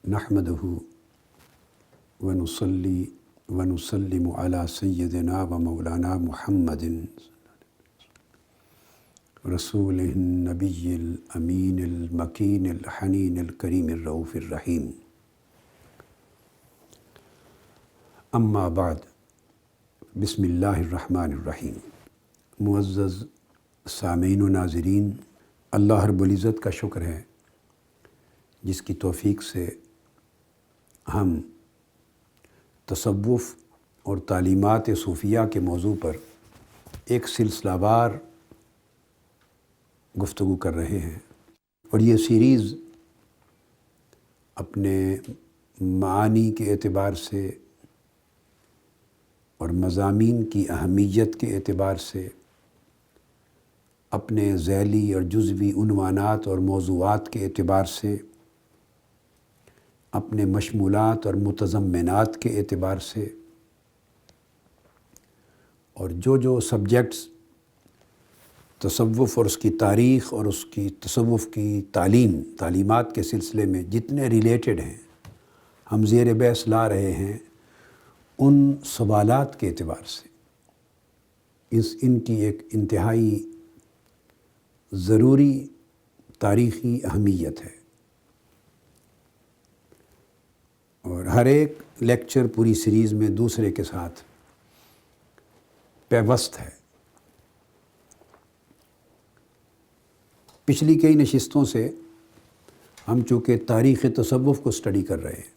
نحمدہ ونصلی ونسلم علی سیدنا و مولانا محمد رسول النبی الامین المکین الحنین الکریم الرؤوف الرحیم. اما بعد، بسم اللہ الرحمن الرحیم. معزز سامعین و ناظرین، اللہ رب العزت کا شکر ہے جس کی توفیق سے ہم تصوف اور تعلیمات صوفیہ کے موضوع پر ایک سلسلہ وار گفتگو کر رہے ہیں، اور یہ سیریز اپنے معانی کے اعتبار سے اور مضامین کی اہمیت کے اعتبار سے، اپنے ذیلی اور جزوی عنوانات اور موضوعات کے اعتبار سے، اپنے مشمولات اور متضمنات کے اعتبار سے، اور جو سبجیکٹس تصوف اور اس کی تاریخ اور اس کی تصوف کی تعلیمات کے سلسلے میں جتنے ریلیٹڈ ہیں، ہم زیر بحث لا رہے ہیں، ان سوالات کے اعتبار سے ان کی ایک انتہائی ضروری تاریخی اہمیت ہے، اور ہر ایک لیکچر پوری سیریز میں دوسرے کے ساتھ پیوست ہے. پچھلی کئی نشستوں سے ہم چونکہ تاریخ تصوف کو اسٹڈی کر رہے ہیں،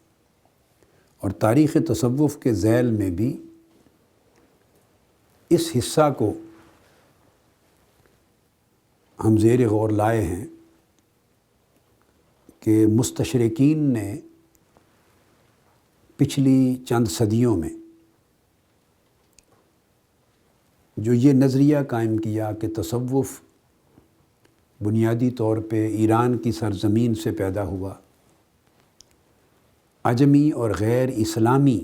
اور تاریخ تصوف کے ذیل میں بھی اس حصہ کو ہم زیر غور لائے ہیں کہ مستشرقین نے پچھلی چند صدیوں میں جو یہ نظریہ قائم کیا کہ تصوف بنیادی طور پہ ایران کی سرزمین سے پیدا ہوا، عجمی اور غیر اسلامی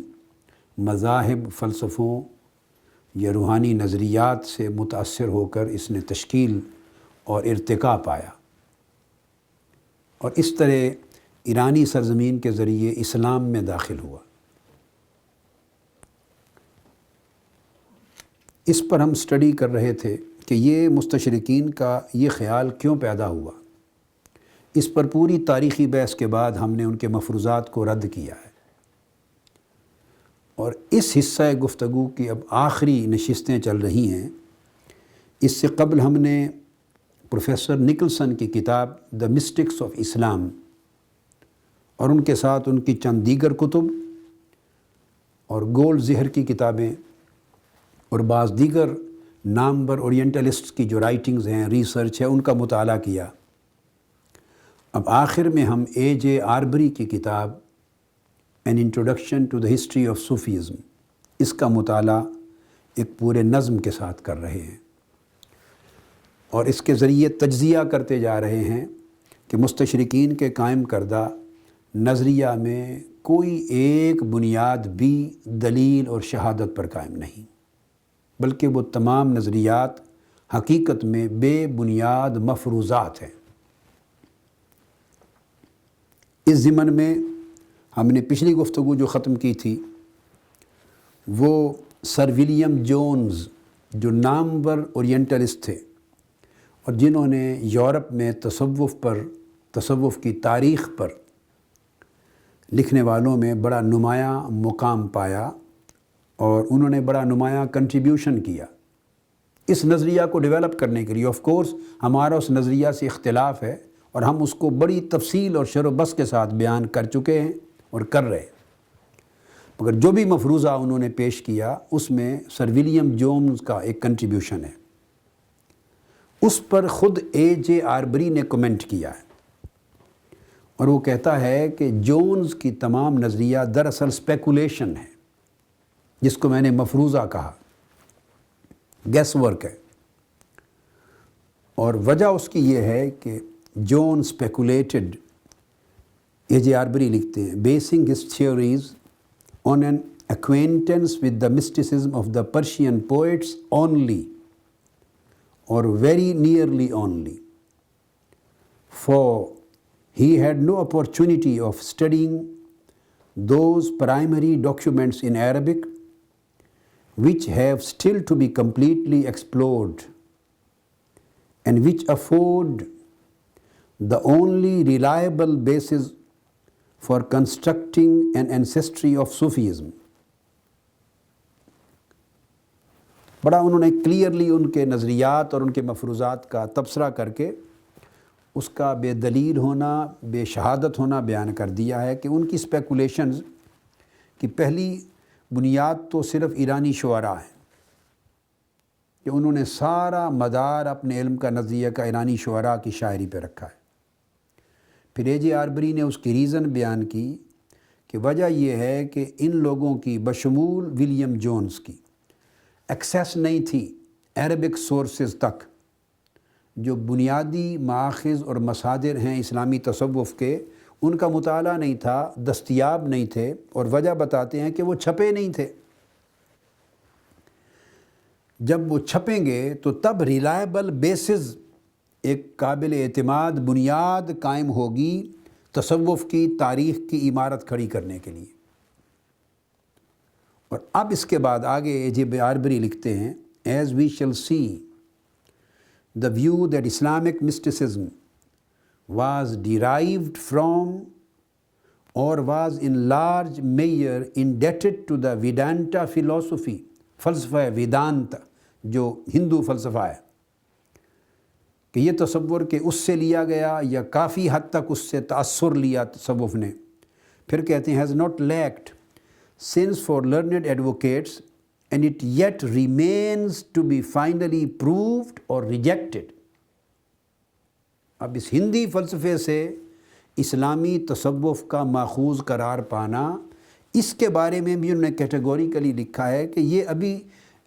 مذاہب، فلسفوں یا روحانی نظریات سے متاثر ہو کر اس نے تشکیل اور ارتقاء پایا، اور اس طرح ایرانی سرزمین کے ذریعے اسلام میں داخل ہوا. اس پر ہم اسٹڈی کر رہے تھے کہ یہ مستشرقین کا یہ خیال کیوں پیدا ہوا. اس پر پوری تاریخی بحث کے بعد ہم نے ان کے مفروضات کو رد کیا ہے، اور اس حصہ گفتگو کی اب آخری نشستیں چل رہی ہیں. اس سے قبل ہم نے پروفیسر نکلسن کی کتاب دا مسٹکس آف اسلام اور ان کے ساتھ ان کی چند دیگر کتب اور گولڈ زہر کی کتابیں اور بعض دیگر نامور اورینٹلسٹ کی جو رائٹنگز ہیں، ریسرچ ہے، ان کا مطالعہ کیا. اب آخر میں ہم اے جے آربری کی کتاب an introduction to the history of Sufism, اس کا مطالعہ ایک پورے نظم کے ساتھ کر رہے ہیں، اور اس کے ذریعے تجزیہ کرتے جا رہے ہیں کہ مستشرقین کے قائم کردہ نظریہ میں کوئی ایک بنیاد بھی دلیل اور شہادت پر قائم نہیں، بلکہ وہ تمام نظریات حقیقت میں بے بنیاد مفروضات ہیں. اس ضمن میں ہم نے پچھلی گفتگو جو ختم کی تھی وہ سر ولیم جونز، جو نامور اورینٹلسٹ تھے اور جنہوں نے یورپ میں تصوف کی تاریخ پر لکھنے والوں میں بڑا نمایاں مقام پایا، اور انہوں نے بڑا نمایاں کنٹریبیوشن کیا اس نظریہ کو ڈیولپ کرنے کے لیے. آف کورس ہمارا اس نظریہ سے اختلاف ہے، اور ہم اس کو بڑی تفصیل اور شرح و بسط کے ساتھ بیان کر چکے ہیں اور کر رہے ہیں، مگر جو بھی مفروضہ انہوں نے پیش کیا اس میں سر ولیم جونز کا ایک کنٹریبیوشن ہے. اس پر خود اے جے آربری نے کمنٹ کیا ہے، اور وہ کہتا ہے کہ جونز کی تمام نظریہ دراصل سپیکولیشن ہے، جس کو میں نے مفروضہ کہا، گیس ورک ہے. اور وجہ اس کی یہ ہے کہ جون اسپیکولیٹڈ، اے جے آربری لکھتے ہیں، basing his theories on an acquaintance with the mysticism of the Persian poets only, or very nearly only, for he had no opportunity of studying those primary documents in Arabic which have still to be completely explored and which afford the only reliable basis for constructing an ancestry of Sufism. بڑا انہوں نے clearly ان کے نظریات اور ان کے مفروضات کا تبصرہ کر کے اس کا بے دلیل ہونا، بے شہادت ہونا بیان کر دیا ہے کہ ان کی اسپیکولیشنز کی پہلی بنیاد تو صرف ایرانی شعراء ہیں کہ انہوں نے سارا مدار اپنے علم کا نظریہ کا ایرانی شعراء کی شاعری پہ رکھا ہے۔ پھر اے جے آربری نے اس کی ریزن بیان کی کہ وجہ یہ ہے کہ ان لوگوں کی بشمول ولیم جونز کی ایکسیس نہیں تھی عربک سورسز تک، جو بنیادی مآخذ اور مصادر ہیں اسلامی تصوف کے، ان کا مطالعہ نہیں تھا، دستیاب نہیں تھے، اور وجہ بتاتے ہیں کہ وہ چھپے نہیں تھے۔ جب وہ چھپیں گے تو تب ریلائبل بیسز، ایک قابل اعتماد بنیاد قائم ہوگی تصوف کی تاریخ کی عمارت کھڑی کرنے کے لیے۔ اور اب اس کے بعد آگے اے جے آربری لکھتے ہیں ایز وی شل سی the view that Islamic mysticism was derived from or was in large measure indebted to the Vedanta philosophy، فلسفہ ویدانت جو ہندو فلسفہ ہے، کہ یہ تصور کہ اس سے لیا گیا یا کافی حد تک اس سے تأثر لیا تصوف نے۔ پھر کہتے ہیں has not lacked since for learned advocates and it yet remains to be finally proved or rejected۔ اب اس ہندی فلسفے سے اسلامی تصوف کا ماخوذ قرار پانا، اس کے بارے میں بھی انہوں نے کیٹیگوریکلی لکھا ہے کہ یہ ابھی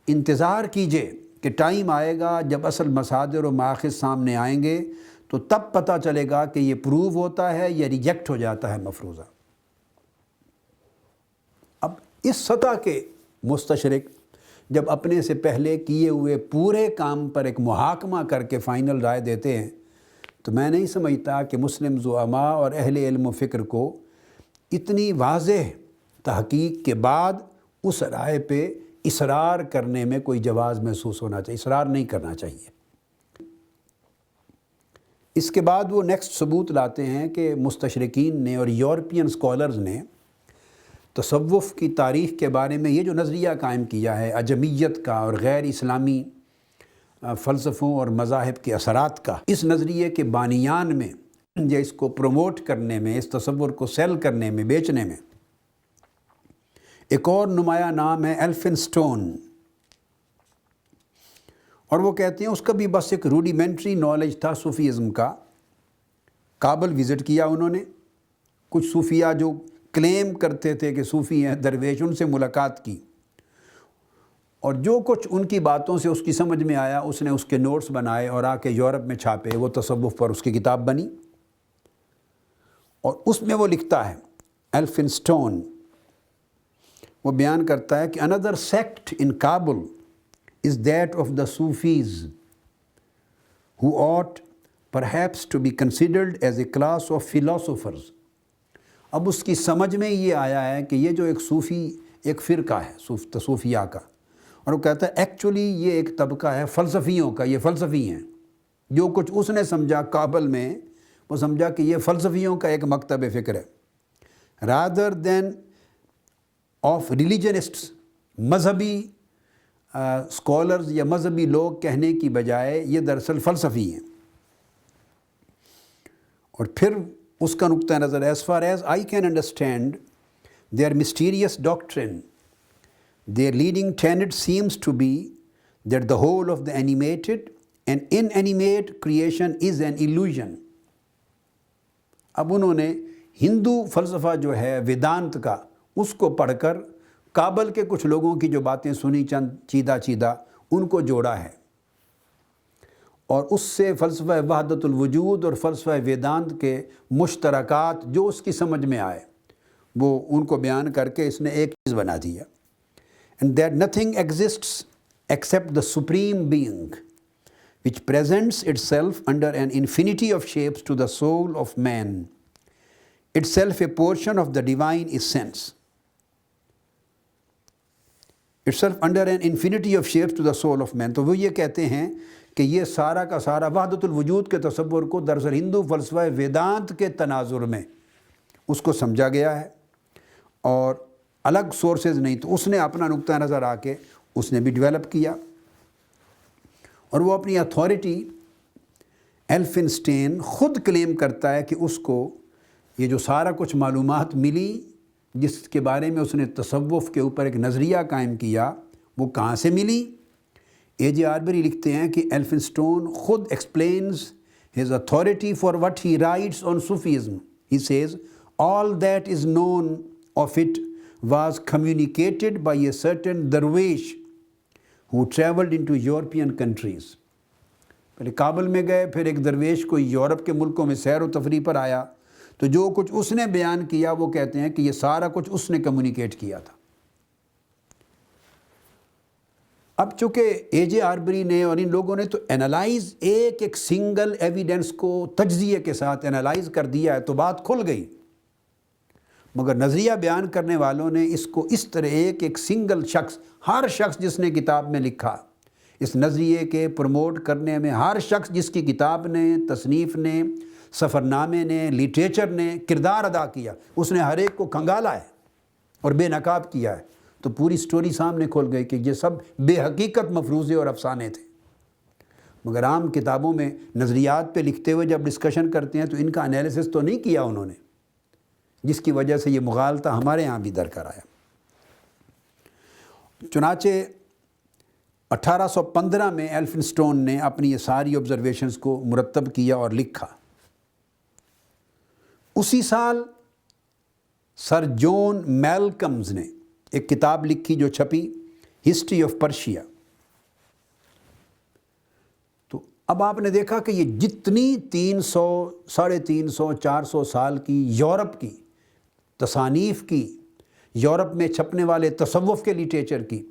انتظار کیجئے کہ ٹائم آئے گا جب اصل مصادر و مآخذ سامنے آئیں گے تو تب پتہ چلے گا کہ یہ پروو ہوتا ہے یا ریجیکٹ ہو جاتا ہے مفروضہ۔ اب اس سطح کے مستشرق جب اپنے سے پہلے کیے ہوئے پورے کام پر ایک محاکمہ کر کے فائنل رائے دیتے ہیں تو میں نہیں سمجھتا کہ مسلم زعماء اور اہل علم و فکر کو اتنی واضح تحقیق کے بعد اس رائے پہ اصرار کرنے میں کوئی جواز محسوس ہونا چاہیے، اصرار نہیں کرنا چاہیے۔ اس کے بعد وہ نیکسٹ ثبوت لاتے ہیں کہ مستشرقین نے اور یورپین اسکالرز نے تصوف کی تاریخ کے بارے میں یہ جو نظریہ قائم کیا ہے عجمیت کا اور غیر اسلامی فلسفوں اور مذاہب کے اثرات کا، اس نظریے کے بانیان میں یا اس کو پروموٹ کرنے میں، اس تصور کو سیل کرنے میں، بیچنے میں ایک اور نمایاں نام ہے ایلفنسٹون، اور وہ کہتے ہیں اس کا بھی بس ایک روڈیمنٹری نالج تھا صوفیزم کا۔ کابل وزٹ کیا انہوں نے، کچھ صوفیہ جو کلیم کرتے تھے کہ صوفی ہیں درویش، ان سے ملاقات کی، اور جو کچھ ان کی باتوں سے اس کی سمجھ میں آیا اس نے اس کے نوٹس بنائے اور آ کے یورپ میں چھاپے، وہ تصوف پر اس کی کتاب بنی، اور اس میں وہ لکھتا ہے ایلفنسٹون، وہ بیان کرتا ہے کہ another sect in Kabul is that of the Sufis who ought perhaps to be considered as a class of philosophers۔ اب اس کی سمجھ میں یہ آیا ہے کہ یہ جو ایک صوفی ایک فرقہ ہے صوفیہ کا، اور وہ کہتا ہے ایکچولی یہ ایک طبقہ ہے فلسفیوں کا، یہ فلسفی ہیں۔ جو کچھ اس نے سمجھا کابل میں، وہ سمجھا کہ یہ فلسفیوں کا ایک مکتب فکر ہے، rather than آف ریلیجنسٹس، مذہبی اسکالرز یا مذہبی لوگ کہنے کی بجائے یہ دراصل فلسفی ہیں۔ اور پھر اس کا نقطہ نظر as far as I can understand their mysterious doctrine their leading tenet seems to be that the whole of the animated and inanimate creation is an illusion۔ اب انہوں نے ہندو فلسفہ جو ہے ویدانت کا، اس کو پڑھ کر کابل کے کچھ لوگوں کی جو باتیں سنی چند چیدہ چیدہ ان کو جوڑا ہے، اور اس سے فلسفہ وحدت الوجود اور فلسفہ ویدانت کے مشترکات جو اس کی سمجھ میں آئے وہ ان کو بیان کر کے اس نے ایک چیز بنا دیا، and that nothing exists except the supreme being which presents itself under an infinity of shapes to the soul of man۔ itself a portion of the divine essence, itself under an infinity of shapes to the soul of man. تو وہ یہ کہتے ہیں کہ یہ سارا کا سارا وحدت الوجود کے تصور کو دراصل ہندو فلسفہ ویدانت کے تناظر میں اس کو سمجھا گیا ہے، اور الگ سورسز نہیں، تو اس نے اپنا نقطہ نظر آ کے اس نے بھی ڈیولپ کیا، اور وہ اپنی اتھارٹی ایلفنسٹین خود کلیم کرتا ہے کہ اس کو یہ جو سارا کچھ معلومات ملی جس کے بارے میں اس نے تصوف کے اوپر ایک نظریہ قائم کیا، وہ کہاں سے ملی؟ اے جے آربری لکھتے ہیں کہ ایلفنسٹون خود explains his authority for what he writes on Sufism. He says all that is known of it was communicated by a certain darwish who traveled into European countries. پہلے کابل میں گئے، پھر ایک درویش کوئی یورپ کے ملکوں میں سیر و تفریح پر آیا، تو جو کچھ اس نے بیان کیا وہ کہتے ہیں کہ یہ سارا کچھ اس نے کمیونیکیٹ کیا تھا. اب چونکہ اے جے آربری نے اور ان لوگوں نے تو انالائز ایک سنگل ایویڈنس کو تجزیے کے ساتھ انالائز کر دیا ہے، تو بات کھل گئی، مگر نظریہ بیان کرنے والوں نے اس کو اس طرح ایک سنگل شخص، ہر شخص جس نے کتاب میں لکھا، اس نظریے کے پروموٹ کرنے میں ہر شخص جس کی کتاب نے، تصنیف نے، سفر نامے نے، لٹریچر نے کردار ادا کیا، اس نے ہر ایک کو کھنگالا ہے اور بے نقاب کیا ہے. تو پوری سٹوری سامنے کھول گئی کہ یہ سب بے حقیقت مفروضے اور افسانے تھے. مگر عام کتابوں میں نظریات پہ لکھتے ہوئے جب ڈسکشن کرتے ہیں تو ان کا انالیسس تو نہیں کیا انہوں نے، جس کی وجہ سے یہ مغالطہ ہمارے ہاں بھی درکار آیا. چنانچہ 1815 میں ایلفنسٹون نے اپنی یہ ساری آبزرویشنز کو مرتب کیا اور لکھا. اسی سال سر جون میلکمز نے ایک کتاب لکھی جو چھپی، ہسٹری آف پرشیا. تو اب آپ نے دیکھا کہ یہ جتنی 300، 350، 400 سال کی یورپ کی تصانیف کی، یورپ میں چھپنے والے تصوف کے لٹریچر کی،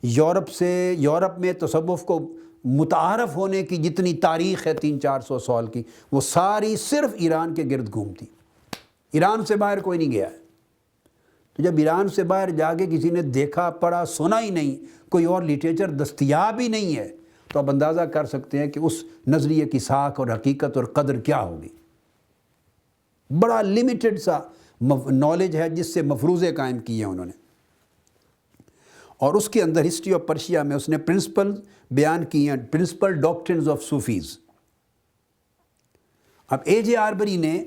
یورپ میں تصوف کو متعارف ہونے کی جتنی تاریخ ہے 300-400 سال کی، وہ ساری صرف ایران کے گرد گھومتی. ایران سے باہر کوئی نہیں گیا ہے. تو جب ایران سے باہر جا کے کسی نے دیکھا، پڑھا، سنا ہی نہیں، کوئی اور لٹریچر دستیاب ہی نہیں ہے، تو آپ اندازہ کر سکتے ہیں کہ اس نظریے کی ساکھ اور حقیقت اور قدر کیا ہوگی. بڑا لمیٹڈ سا نالج ہے جس سے مفروضے قائم کیے ہیں انہوں نے. اور اس کے اندر ہسٹری آف پرشیا میں اس نے پرنسپل بیان کیے ہیں، پرنسپل ڈاکٹرنز آف صوفیز. اب اے جے آربری نے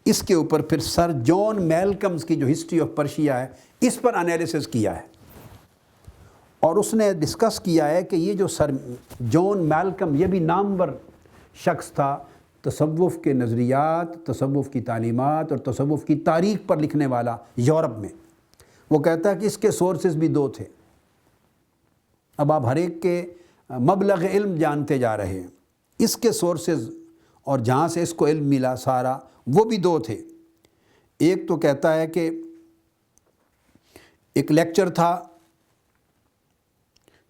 اس کے اوپر پھر سر جون میلکمز کی جو ہسٹری آف پرشیا ہے اس پر انالیسس کیا ہے، اور اس نے ڈسکس کیا ہے کہ یہ جو سر جون میلکم، یہ بھی نامور شخص تھا تصوف کے نظریات، تصوف کی تعلیمات اور تصوف کی تاریخ پر لکھنے والا یورپ میں. وہ کہتا ہے کہ اس کے سورسز بھی 2 تھے. اب آپ ہر ایک کے مبلغ علم جانتے جا رہے ہیں. اس کے سورسز اور جہاں سے اس کو علم ملا سارا، وہ بھی 2 تھے. ایک تو کہتا ہے کہ ایک لیکچر تھا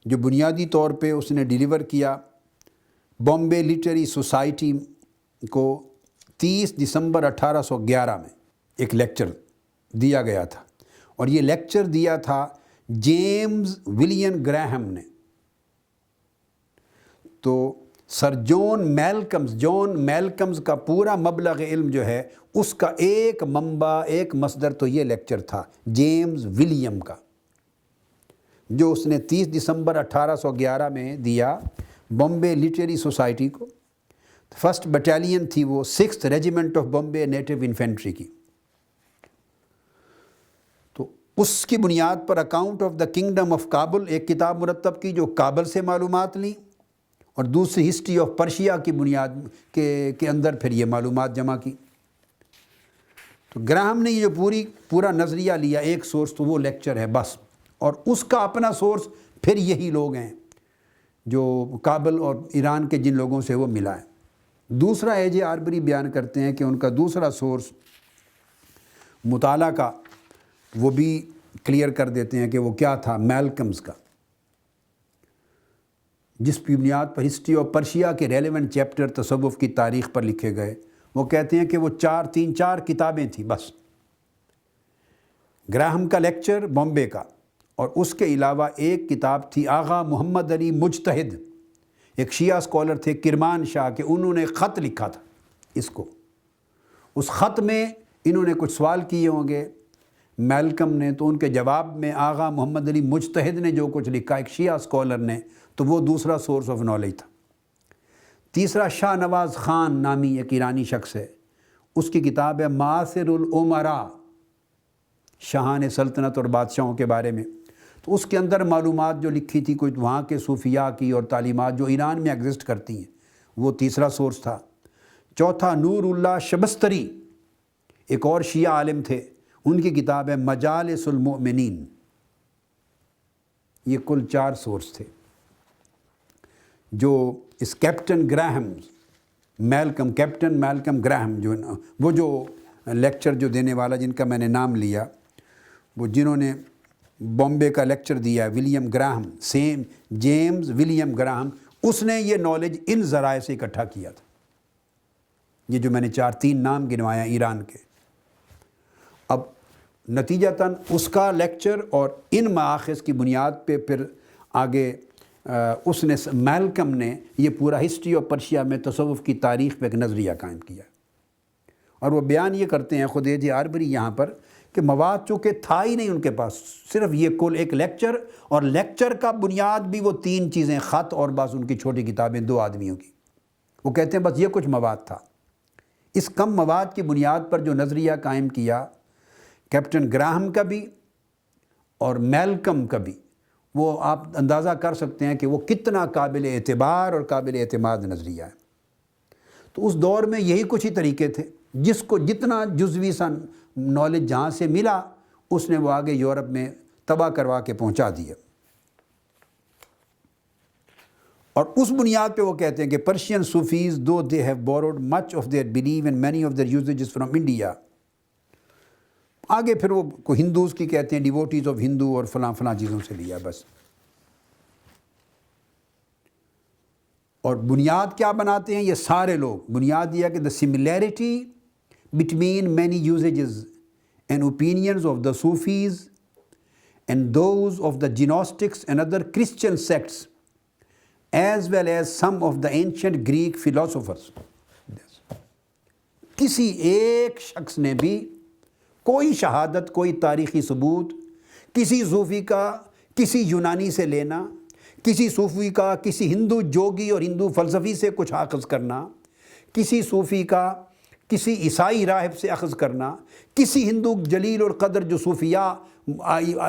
جو بنیادی طور پہ اس نے ڈیلیور کیا بامبے لٹریری سوسائٹی کو 30 دسمبر 1811 میں. ایک لیکچر دیا گیا تھا، اور یہ لیکچر دیا تھا جیمز ولیم گراہم نے. تو سر جون میلکمز کا پورا مبلغ علم جو ہے اس کا ایک منبع، ایک مصدر تو یہ لیکچر تھا جیمز ولیم کا، جو اس نے 30 دسمبر 1811 میں دیا بامبے لٹریری سوسائٹی کو. فرسٹ بٹالین تھی وہ 6th regiment of Bombay native infantry کی. تو اس کی بنیاد پر account of the kingdom of Kabul ایک کتاب مرتب کی جو کابل سے معلومات لیں، اور دوسری ہسٹری آف پرشیا کی بنیاد کے اندر پھر یہ معلومات جمع کی. تو گراہم نے یہ جو پورا نظریہ لیا، ایک سورس تو وہ لیکچر ہے بس، اور اس کا اپنا سورس پھر یہی لوگ ہیں جو کابل اور ایران کے جن لوگوں سے وہ ملا ہے. دوسرا اے جے آربری بیان کرتے ہیں کہ ان کا دوسرا سورس مطالعہ کا، وہ بھی کلیئر کر دیتے ہیں کہ وہ کیا تھا، میلکمز کا، جس کی بنیاد پر ہسٹری آف پرشیا کے ریلیونٹ چیپٹر تصوف کی تاریخ پر لکھے گئے، وہ کہتے ہیں کہ وہ تین چار کتابیں تھیں بس، گراہم کا لیکچر بامبے کا، اور اس کے علاوہ ایک کتاب تھی آغا محمد علی مجتہد، ایک شیعہ اسکالر تھے کرمان شاہ کے، انہوں نے خط لکھا تھا اس کو۔ اس خط میں انہوں نے کچھ سوال کیے ہوں گے میلکم نے، تو ان کے جواب میں آغا محمد علی مجتہد نے جو کچھ لکھا ایک شیعہ اسکالر نے، تو وہ دوسرا سورس آف نالج تھا۔ تیسرا شاہ نواز خان نامی ایک ایرانی شخص ہے، اس کی کتاب ہے معاصر الامراء، شاہان سلطنت اور بادشاہوں کے بارے میں، تو اس کے اندر معلومات جو لکھی تھی کچھ وہاں کے صوفیاء کی اور تعلیمات جو ایران میں ایگزسٹ کرتی ہیں، وہ تیسرا سورس تھا۔ چوتھا نور اللہ شبستری، ایک اور شیعہ عالم تھے، ان کی کتاب ہے مجالس المؤمنین۔ یہ کل 4 سورس تھے جو اس کیپٹن میلکم گراہم جو وہ جو لیکچر جو دینے والا جن کا میں نے نام لیا، وہ جنہوں نے بامبے کا لیکچر دیا William Graham, James William Graham, اس نے یہ نالج ان ذرائع سے اکٹھا کیا تھا، یہ جو میں نے 3 نام گنوایا ایران کے۔ اب نتیجتاً اس کا لیکچر اور ان مآخذ کی بنیاد پہ پھر آگے اس نے میلکم نے یہ پورا ہسٹری آف پرشیا میں تصوف کی تاریخ پہ ایک نظریہ قائم کیا، اور وہ بیان یہ کرتے ہیں خود A.J. آربری یہاں پر کہ مواد چونکہ تھا ہی نہیں ان کے پاس، صرف یہ کل ایک لیکچر، اور لیکچر کا بنیاد بھی وہ 3 چیزیں، خط اور بس ان کی چھوٹی کتابیں 2 آدمیوں کی، وہ کہتے ہیں بس یہ کچھ مواد تھا۔ اس کم مواد کی بنیاد پر جو نظریہ قائم کیا کیپٹن گراہم کا بھی اور میلکم کا بھی، وہ آپ اندازہ کر سکتے ہیں کہ وہ کتنا قابل اعتبار اور قابل اعتماد نظریہ ہے۔ تو اس دور میں یہی کچھ ہی طریقے تھے، جس کو جتنا جزوی سا نالج جہاں سے ملا اس نے وہ آگے یورپ میں تباہ کروا کے پہنچا دیا، اور اس بنیاد پہ وہ کہتے ہیں کہ Persian Sufis though they have borrowed much of their belief and many of their usages from India, آگے پھر وہ ہندوز کی کہتے ہیں ڈیووٹیز آف ہندو اور فلاں فلاں چیزوں سے لیا بس۔ اور بنیاد کیا بناتے ہیں یہ سارے لوگ؟ بنیاد یہ ہے کہ the similarity between many usages and opinions of the Sufis and those of the Gnostics and other Christian sects as well as some of the ancient Greek philosophers. کسی ایک شخص نے بھی کوئی شہادت، کوئی تاریخی ثبوت کسی صوفی کا کسی یونانی سے لینا، کسی صوفی کا کسی ہندو جوگی اور ہندو فلسفی سے کچھ اخذ کرنا، کسی صوفی کا کسی عیسائی راہب سے اخذ کرنا، کسی ہندو جلیل اور قدر جو صوفیاء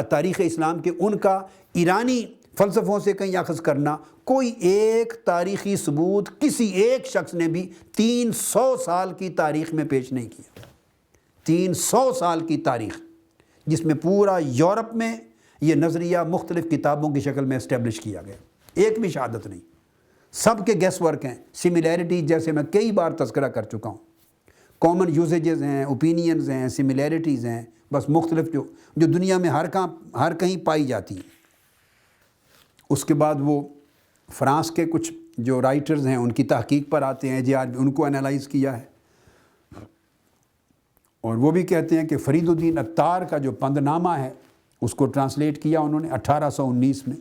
تاریخ اسلام کے ان کا ایرانی فلسفوں سے کہیں اخذ کرنا، کوئی ایک تاریخی ثبوت کسی ایک شخص نے بھی 300 سال کی تاریخ میں پیش نہیں کیا۔ 300 سال کی تاریخ جس میں پورا یورپ میں یہ نظریہ مختلف کتابوں کی شکل میں اسٹیبلش کیا گیا، ایک بھی شہادت نہیں، سب کے گیس ورک ہیں، سملیرٹی جیسے میں کئی بار تذکرہ کر چکا ہوں، کامن یوزیجز ہیں، اوپینینز ہیں، سملیرٹیز ہیں، بس مختلف جو دنیا میں ہر کہیں پائی جاتی ہیں۔ اس کے بعد وہ فرانس کے کچھ جو رائٹرز ہیں ان کی تحقیق پر آتے ہیں، جی آج ان کو انالائز کیا ہے، اور وہ بھی کہتے ہیں کہ فرید الدین عطار کا جو پند نامہ ہے اس کو ٹرانسلیٹ کیا انہوں نے 1819 میں،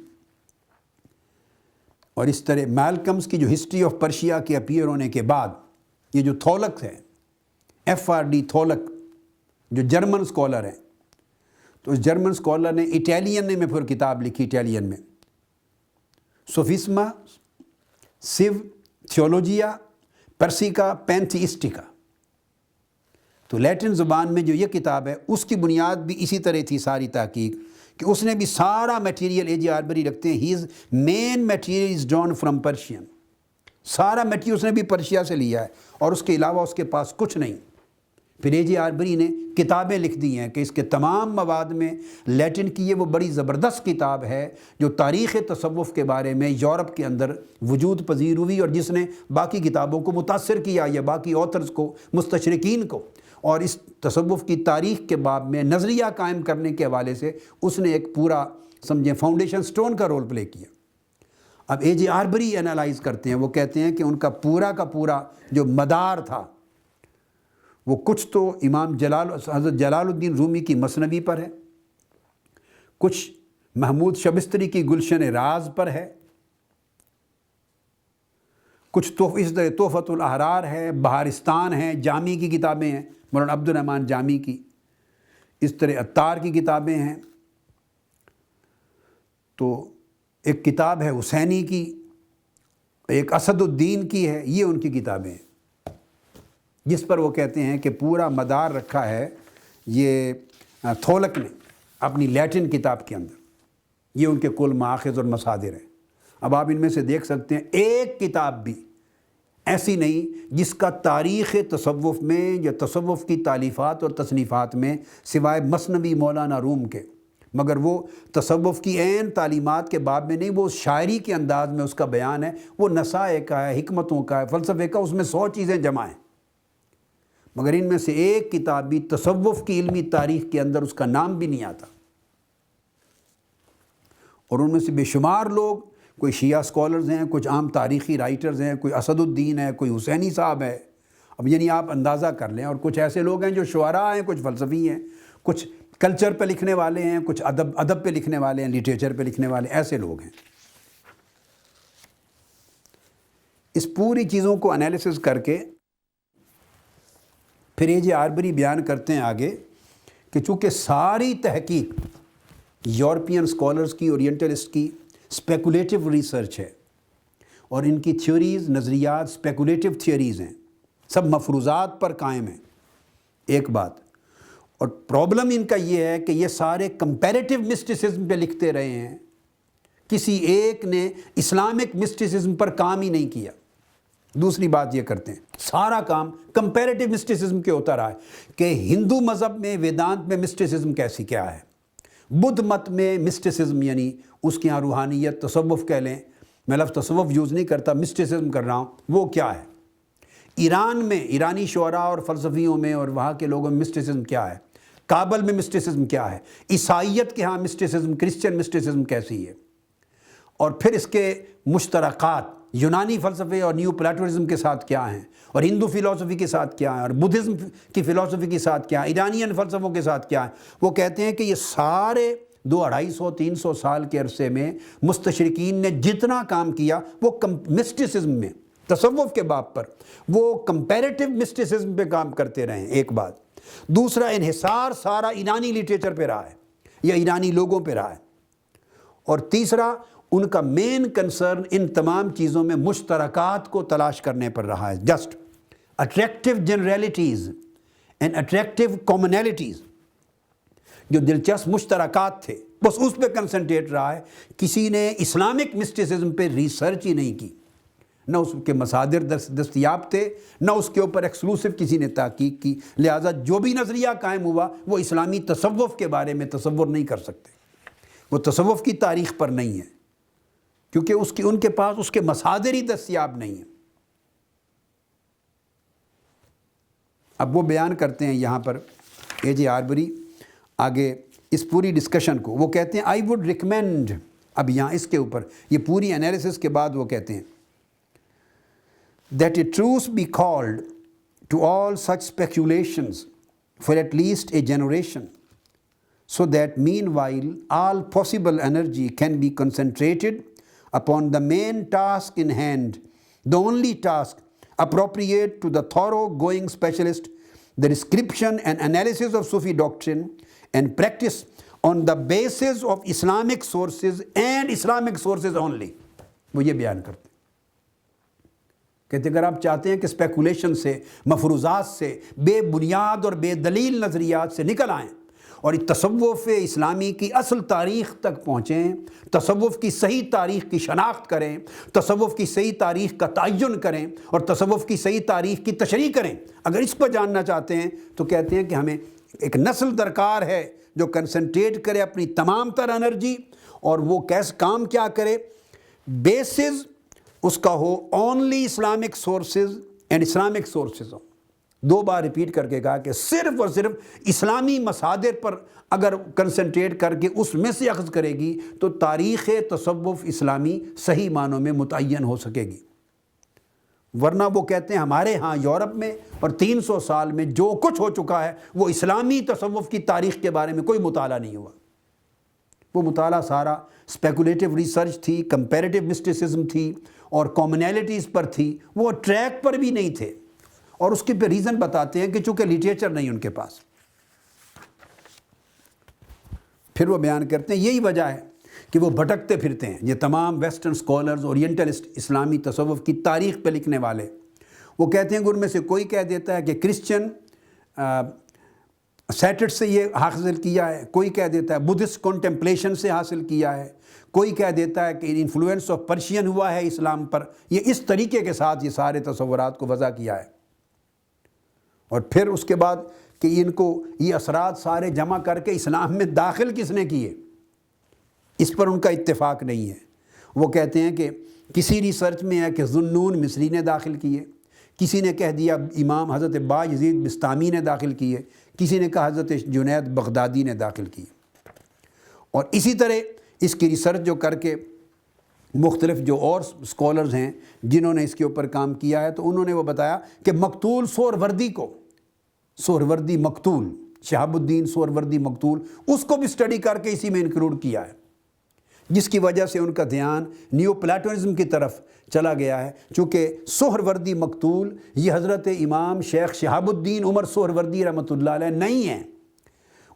اور اس طرح میلکمز کی جو ہسٹری آف پرشیا کے اپیئر ہونے کے بعد یہ جو تھولک ہے FRD تھولک جو جرمن اسکالر ہیں، تو اس جرمن اسکالر نے اٹیلین میں پھر کتاب لکھی، اٹیلین میں سوفیسما سیو تھیولوجیا پرسیکا پینتھیسٹیکا، تو لیٹن زبان میں جو یہ کتاب ہے اس کی بنیاد بھی اسی طرح تھی ساری تحقیق، کہ اس نے بھی سارا میٹیریل A.J. آربری رکھتے ہیں، his main material is drawn from Persian, سارا میٹیریل اس نے بھی پرشیا سے لیا ہے اور اس کے علاوہ اس کے پاس کچھ نہیں۔ پھر A.J. آربری نے کتابیں لکھ دی ہیں کہ اس کے تمام مواد میں لیٹن کی یہ وہ بڑی زبردست کتاب ہے جو تاریخ تصوف کے بارے میں یورپ کے اندر وجود پذیر ہوئی، اور جس نے باقی کتابوں کو متاثر کیا یا باقی آتھرز کو، مستشرقین کو، اور اس تصوف کی تاریخ کے باب میں نظریہ قائم کرنے کے حوالے سے اس نے ایک پورا سمجھیں فاؤنڈیشن سٹون کا رول پلے کیا۔ اب A.J. آربری انالائز کرتے ہیں، وہ کہتے ہیں کہ ان کا پورا جو مدار تھا وہ کچھ تو امام حضرت جلال الدین رومی کی مثنوی پر ہے، کچھ محمود شبستری کی گلشن راز پر ہے، کچھ تحفۃ الاحرار ہے، بہارستان ہے، جامی کی کتابیں ہیں، مولانا عبد الرحمن جامی کی، اس طرح عطار کی کتابیں ہیں، تو ایک کتاب ہے حسینی کی، ایک اسد الدین کی ہے، یہ ان کی کتابیں ہیں جس پر وہ کہتے ہیں کہ پورا مدار رکھا ہے یہ تھولک نے اپنی لیٹن کتاب کے اندر، یہ ان کے کل مآخذ اور مصادر ہیں۔ اب آپ ان میں سے دیکھ سکتے ہیں ایک کتاب بھی ایسی نہیں جس کا تاریخ تصوف میں یا تصوف کی تالیفات اور تصنیفات میں سوائے مثنوی مولانا روم کے، مگر وہ تصوف کی عین تعلیمات کے باب میں نہیں، وہ شاعری کے انداز میں اس کا بیان ہے، وہ نصائح کا ہے، حکمتوں کا ہے، فلسفے کا، اس میں 100 چیزیں جمع ہیں، مگر ان میں سے ایک کتاب بھی تصوف کی علمی تاریخ کے اندر اس کا نام بھی نہیں آتا۔ اور ان میں سے بے شمار لوگ، کوئی شیعہ اسکالرز ہیں، کچھ عام تاریخی رائٹرز ہیں، کوئی اسد الدین ہے، کوئی حسینی صاحب ہے، اب یعنی آپ اندازہ کر لیں، اور کچھ ایسے لوگ ہیں جو شعراء ہیں، کچھ فلسفی ہیں، کچھ کلچر پہ لکھنے والے ہیں، کچھ ادب پہ لکھنے والے ہیں، لٹریچر پہ لکھنے والے، ایسے لوگ ہیں۔ اس پوری چیزوں کو انالیسس کر کے پھر A.J. آربری بیان کرتے ہیں آگے کہ چونکہ ساری تحقیق یورپین اسکالرز کی، اورینٹلسٹ کی اسپیکولیٹو ریسرچ ہے، اور ان کی تھیوریز، نظریات اسپیکولیٹو تھیوریز ہیں، سب مفروضات پر قائم ہیں، ایک بات، اور پرابلم ان کا یہ ہے کہ یہ سارے کمپیریٹیو مسٹیسزم پہ لکھتے رہے ہیں، کسی ایک نے اسلامک مسٹیسزم پر کام ہی نہیں کیا۔ دوسری بات یہ کرتے ہیں سارا کام کمپیریٹیو مسٹیسزم کے ہوتا رہا ہے کہ ہندو مذہب میں ویدانت میں مسٹیسزم کیسی کیا ہے، بدھ مت میں مسٹیسزم یعنی اس کے یہاں روحانیت، تصوف کہہ لیں، میں لفظ تصوف یوز نہیں کرتا، مسٹیسزم کر رہا ہوں، وہ کیا ہے، ایران میں ایرانی شعراء اور فلسفیوں میں اور وہاں کے لوگوں میں مسٹیسزم کیا ہے، کابل میں مسٹیسزم کیا ہے، عیسائیت کے ہاں مسٹیسزم، کرسچن مسٹیسزم کیسی ہے، اور پھر اس کے مشترکات یونانی فلسفے اور نیو پلاٹونزم کے ساتھ کیا ہیں، اور ہندو فلسفی کے ساتھ کیا ہیں، اور بدھزم کی فلسفی کے ساتھ کیا ہیں، ایرانین فلسفوں کے ساتھ کیا ہیں۔ وہ کہتے ہیں کہ یہ سارے 200-250-300 سال کے عرصے میں مستشرقین نے جتنا کام کیا وہ مسٹیسزم میں، تصوف کے باب پر وہ کمپیریٹیو مسٹیسزم پہ کام کرتے رہے ہیں، ایک بات۔ دوسرا، انحصار سارا ایرانی لٹریچر پہ رہا ہے یا ایرانی لوگوں پہ رہا ہے، اور تیسرا ان کا مین کنسرن ان تمام چیزوں میں مشترکات کو تلاش کرنے پر رہا ہے، جسٹ اٹریکٹیو جنرلٹیز اینڈ اٹریکٹیو کامنلٹیز، جو دلچسپ مشترکات تھے بس اس پہ کنسنٹریٹ رہا ہے۔ کسی نے اسلامک مسٹیسزم پہ ریسرچ ہی نہیں کی، نہ اس کے مصادر دستیاب تھے، نہ اس کے اوپر ایکسکلوسو کسی نے تحقیق کی، لہٰذا جو بھی نظریہ قائم ہوا وہ اسلامی تصوف کے بارے میں تصور نہیں کر سکتے، وہ تصوف کی تاریخ پر نہیں ہے، کیونکہ ان کے پاس اس کے مصادر ہی دستیاب نہیں ہیں۔ اب وہ بیان کرتے ہیں یہاں پر A.J. آربری آگے اس پوری ڈسکشن کو، وہ کہتے ہیں آئی وڈ ریکمینڈ، اب یہاں اس کے اوپر یہ پوری انالیسس کے بعد وہ کہتے ہیں that a truce be called to all such speculations for at least a generation, so that meanwhile all possible energy can be concentrated upon the main task in hand, the only task appropriate to the thorough-going specialist, the description and analysis of Sufi doctrine and practice on the basis of Islamic sources and Islamic sources only۔ وہ یہ بیان کرتے ہیں، کہتے ہیں اگر آپ چاہتے ہیں کہ اسپیکولیشن سے، مفروضات سے، بے بنیاد اور بے دلیل نظریات سے نکل آئیں اور تصوف اسلامی کی اصل تاریخ تک پہنچیں، تصوف کی صحیح تاریخ کی شناخت کریں، تصوف کی صحیح تاریخ کا تعین کریں اور تصوف کی صحیح تاریخ کی تشریح کریں، اگر اس کو جاننا چاہتے ہیں تو کہتے ہیں کہ ہمیں ایک نسل درکار ہے جو کنسنٹریٹ کرے اپنی تمام تر انرجی، اور وہ کیسے کام کیا کرے، بیسز اس کا ہو only Islamic sources and Islamic sources who. 2 bar repeat کر کے کہا کہ صرف اور صرف اسلامی مصادر پر اگر کنسنٹریٹ کر کے اس میں سے اخذ کرے گی تو تاریخ تصوف اسلامی صحیح معنوں میں متعین ہو سکے گی۔ ورنہ وہ کہتے ہیں ہمارے ہاں یورپ میں اور 300 سال میں جو کچھ ہو چکا ہے وہ اسلامی تصوف کی تاریخ کے بارے میں کوئی مطالعہ نہیں ہوا. وہ مطالعہ سارا اسپیکولیٹو ریسرچ تھی، کمپیریٹیو مسٹیسزم تھی اور کامنیلٹیز پر تھی، وہ ٹریک پر بھی نہیں تھے. اور اس کے پہ ریزن بتاتے ہیں کہ چونکہ لٹریچر نہیں ان کے پاس. پھر وہ بیان کرتے ہیں یہی وجہ ہے کہ وہ بھٹکتے پھرتے ہیں. یہ تمام ویسٹرن اسکالرز، اورینٹلسٹ، اسلامی تصوف کی تاریخ پہ لکھنے والے، وہ کہتے ہیں کہ ان میں سے کوئی کہہ دیتا ہے کہ کرسچن سیٹرٹ سے یہ حاصل کیا ہے، کوئی کہہ دیتا ہے بدھسٹ کنٹمپلیشن سے حاصل کیا ہے، کوئی کہہ دیتا ہے کہ انفلوئنس آف پرشین ہوا ہے اسلام پر. یہ اس طریقے کے ساتھ یہ سارے تصورات کو وضع کیا ہے. اور پھر اس کے بعد کہ ان کو یہ اثرات سارے جمع کر کے اسلام میں داخل کس نے کیے، اس پر ان کا اتفاق نہیں ہے. وہ کہتے ہیں کہ کسی ریسرچ میں ہے کہ ذوالنون مصری نے داخل کیے، کسی نے کہہ دیا امام حضرت بایزید بستامی نے داخل کیے، کسی نے کہا حضرت جنید بغدادی نے داخل کیے. اور اسی طرح اس کی ریسرچ جو کر کے مختلف جو اور اسکالرز ہیں جنہوں نے اس کے اوپر کام کیا ہے، تو انہوں نے وہ بتایا کہ مقتول سہروردی کو، سہروردی مقتول، شہاب الدین سہروردی مقتول، اس کو بھی اسٹڈی کر کے اسی میں انکلوڈ کیا ہے، جس کی وجہ سے ان کا دھیان نیو پلاٹونزم کی طرف چلا گیا ہے. چونکہ سہروردی مقتول یہ حضرت امام شیخ شہاب الدین عمر سہروردی رحمۃ اللہ علیہ نہیں ہیں،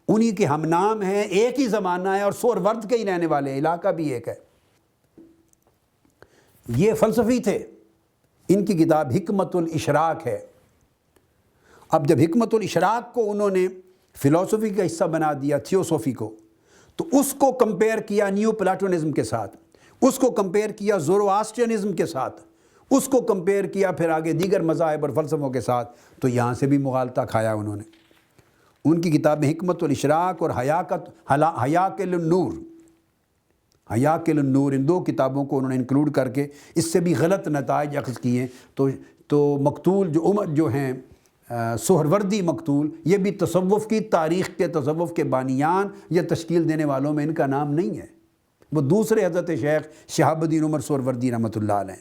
انہی کے ہم نام ہیں، ایک ہی زمانہ ہے اور سہرورد کے ہی رہنے والے ہیں، علاقہ بھی ایک ہے. یہ فلسفی تھے. ان کی کتاب حکمت الاشراق ہے. اب جب حکمت الاشراق کو انہوں نے فلسفی کا حصہ بنا دیا، تھیوسوفی کو، تو اس کو کمپیئر کیا نیو پلاٹونزم کے ساتھ، اس کو کمپیئر کیا زورواسٹرینزم کے ساتھ، اس کو کمپیئر کیا پھر آگے دیگر مذاہب اور فلسفوں کے ساتھ، تو یہاں سے بھی مغالطہ کھایا انہوں نے. ان کی کتابیں حکمت الاشراق اور حیاکل النور، حیاکل النور، ان دو کتابوں کو انہوں نے انکلوڈ کر کے اس سے بھی غلط نتائج اخذ کیے. تو مقتول جو عمر جو ہیں سہروردی مقتول، یہ بھی تصوف کی تاریخ کے، تصوف کے بانیان یا تشکیل دینے والوں میں ان کا نام نہیں ہے. وہ دوسرے حضرت شیخ شہاب الدین عمر سہروردی رحمۃ اللہ علیہ.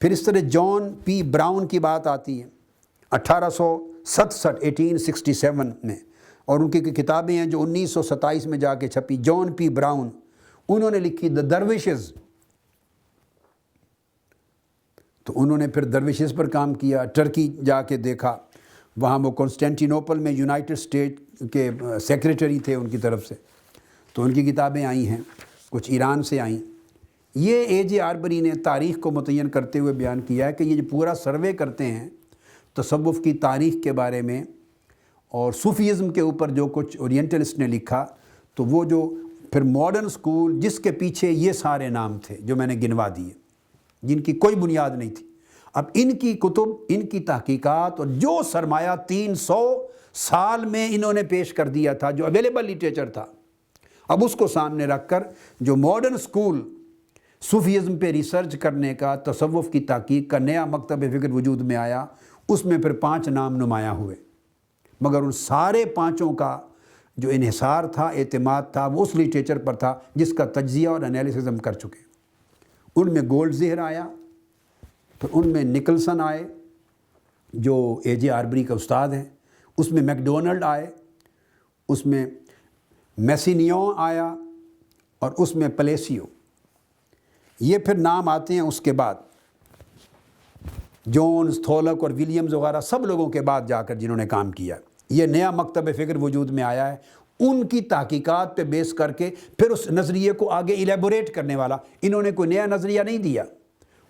پھر اس طرح جان پی براؤن کی بات آتی ہے 1867 میں، اور ان کی کتابیں ہیں جو 1927 میں جا کے چھپی. جان پی براؤن، انہوں نے لکھی دا درویشز. تو انہوں نے پھر درویشز پر کام کیا، ٹرکی جا کے دیکھا، وہاں وہ کنسٹینٹینوپل میں یونائٹڈ اسٹیٹ کے سیکریٹری تھے ان کی طرف سے، تو ان کی کتابیں آئی ہیں، کچھ ایران سے آئیں. یہ اے جے آربری نے تاریخ کو متعین کرتے ہوئے بیان کیا ہے کہ یہ جو پورا سروے کرتے ہیں تصوف کی تاریخ کے بارے میں اور صوفیزم کے اوپر جو کچھ اورینٹلسٹ نے لکھا، تو وہ جو پھر ماڈرن سکول جس کے پیچھے یہ سارے نام تھے جو میں نے گنوا دیے، جن کی کوئی بنیاد نہیں تھی، اب ان کی کتب، ان کی تحقیقات اور جو سرمایہ 300 سال میں انہوں نے پیش کر دیا تھا، جو اویلیبل لٹریچر تھا، اب اس کو سامنے رکھ کر جو ماڈرن سکول صوفیزم پہ ریسرچ کرنے کا، تصوف کی تحقیق کا نیا مکتب فکر وجود میں آیا، اس میں پھر 5 نام نمایاں ہوئے. مگر ان سارے 5 کا جو انحصار تھا، اعتماد تھا، وہ اس لٹریچر پر تھا جس کا تجزیہ اور انالیسس ہم کر چکے. ان میں گولڈ زہر آیا، پھر ان میں نکلسن آئے جو اے جے آربری کا استاد ہیں، اس میں میکڈونلڈ آئے، اس میں میسینیون آیا، اور اس میں پلیسیو. یہ پھر نام آتے ہیں اس کے بعد، جونز، تھولک اور ولیمز وغیرہ سب لوگوں کے بعد جا کر جنہوں نے کام کیا. یہ نیا مکتب فکر وجود میں آیا ہے، ان کی تحقیقات پہ بیس کر کے پھر اس نظریے کو آگے ایلیبوریٹ کرنے والا. انہوں نے کوئی نیا نظریہ نہیں دیا،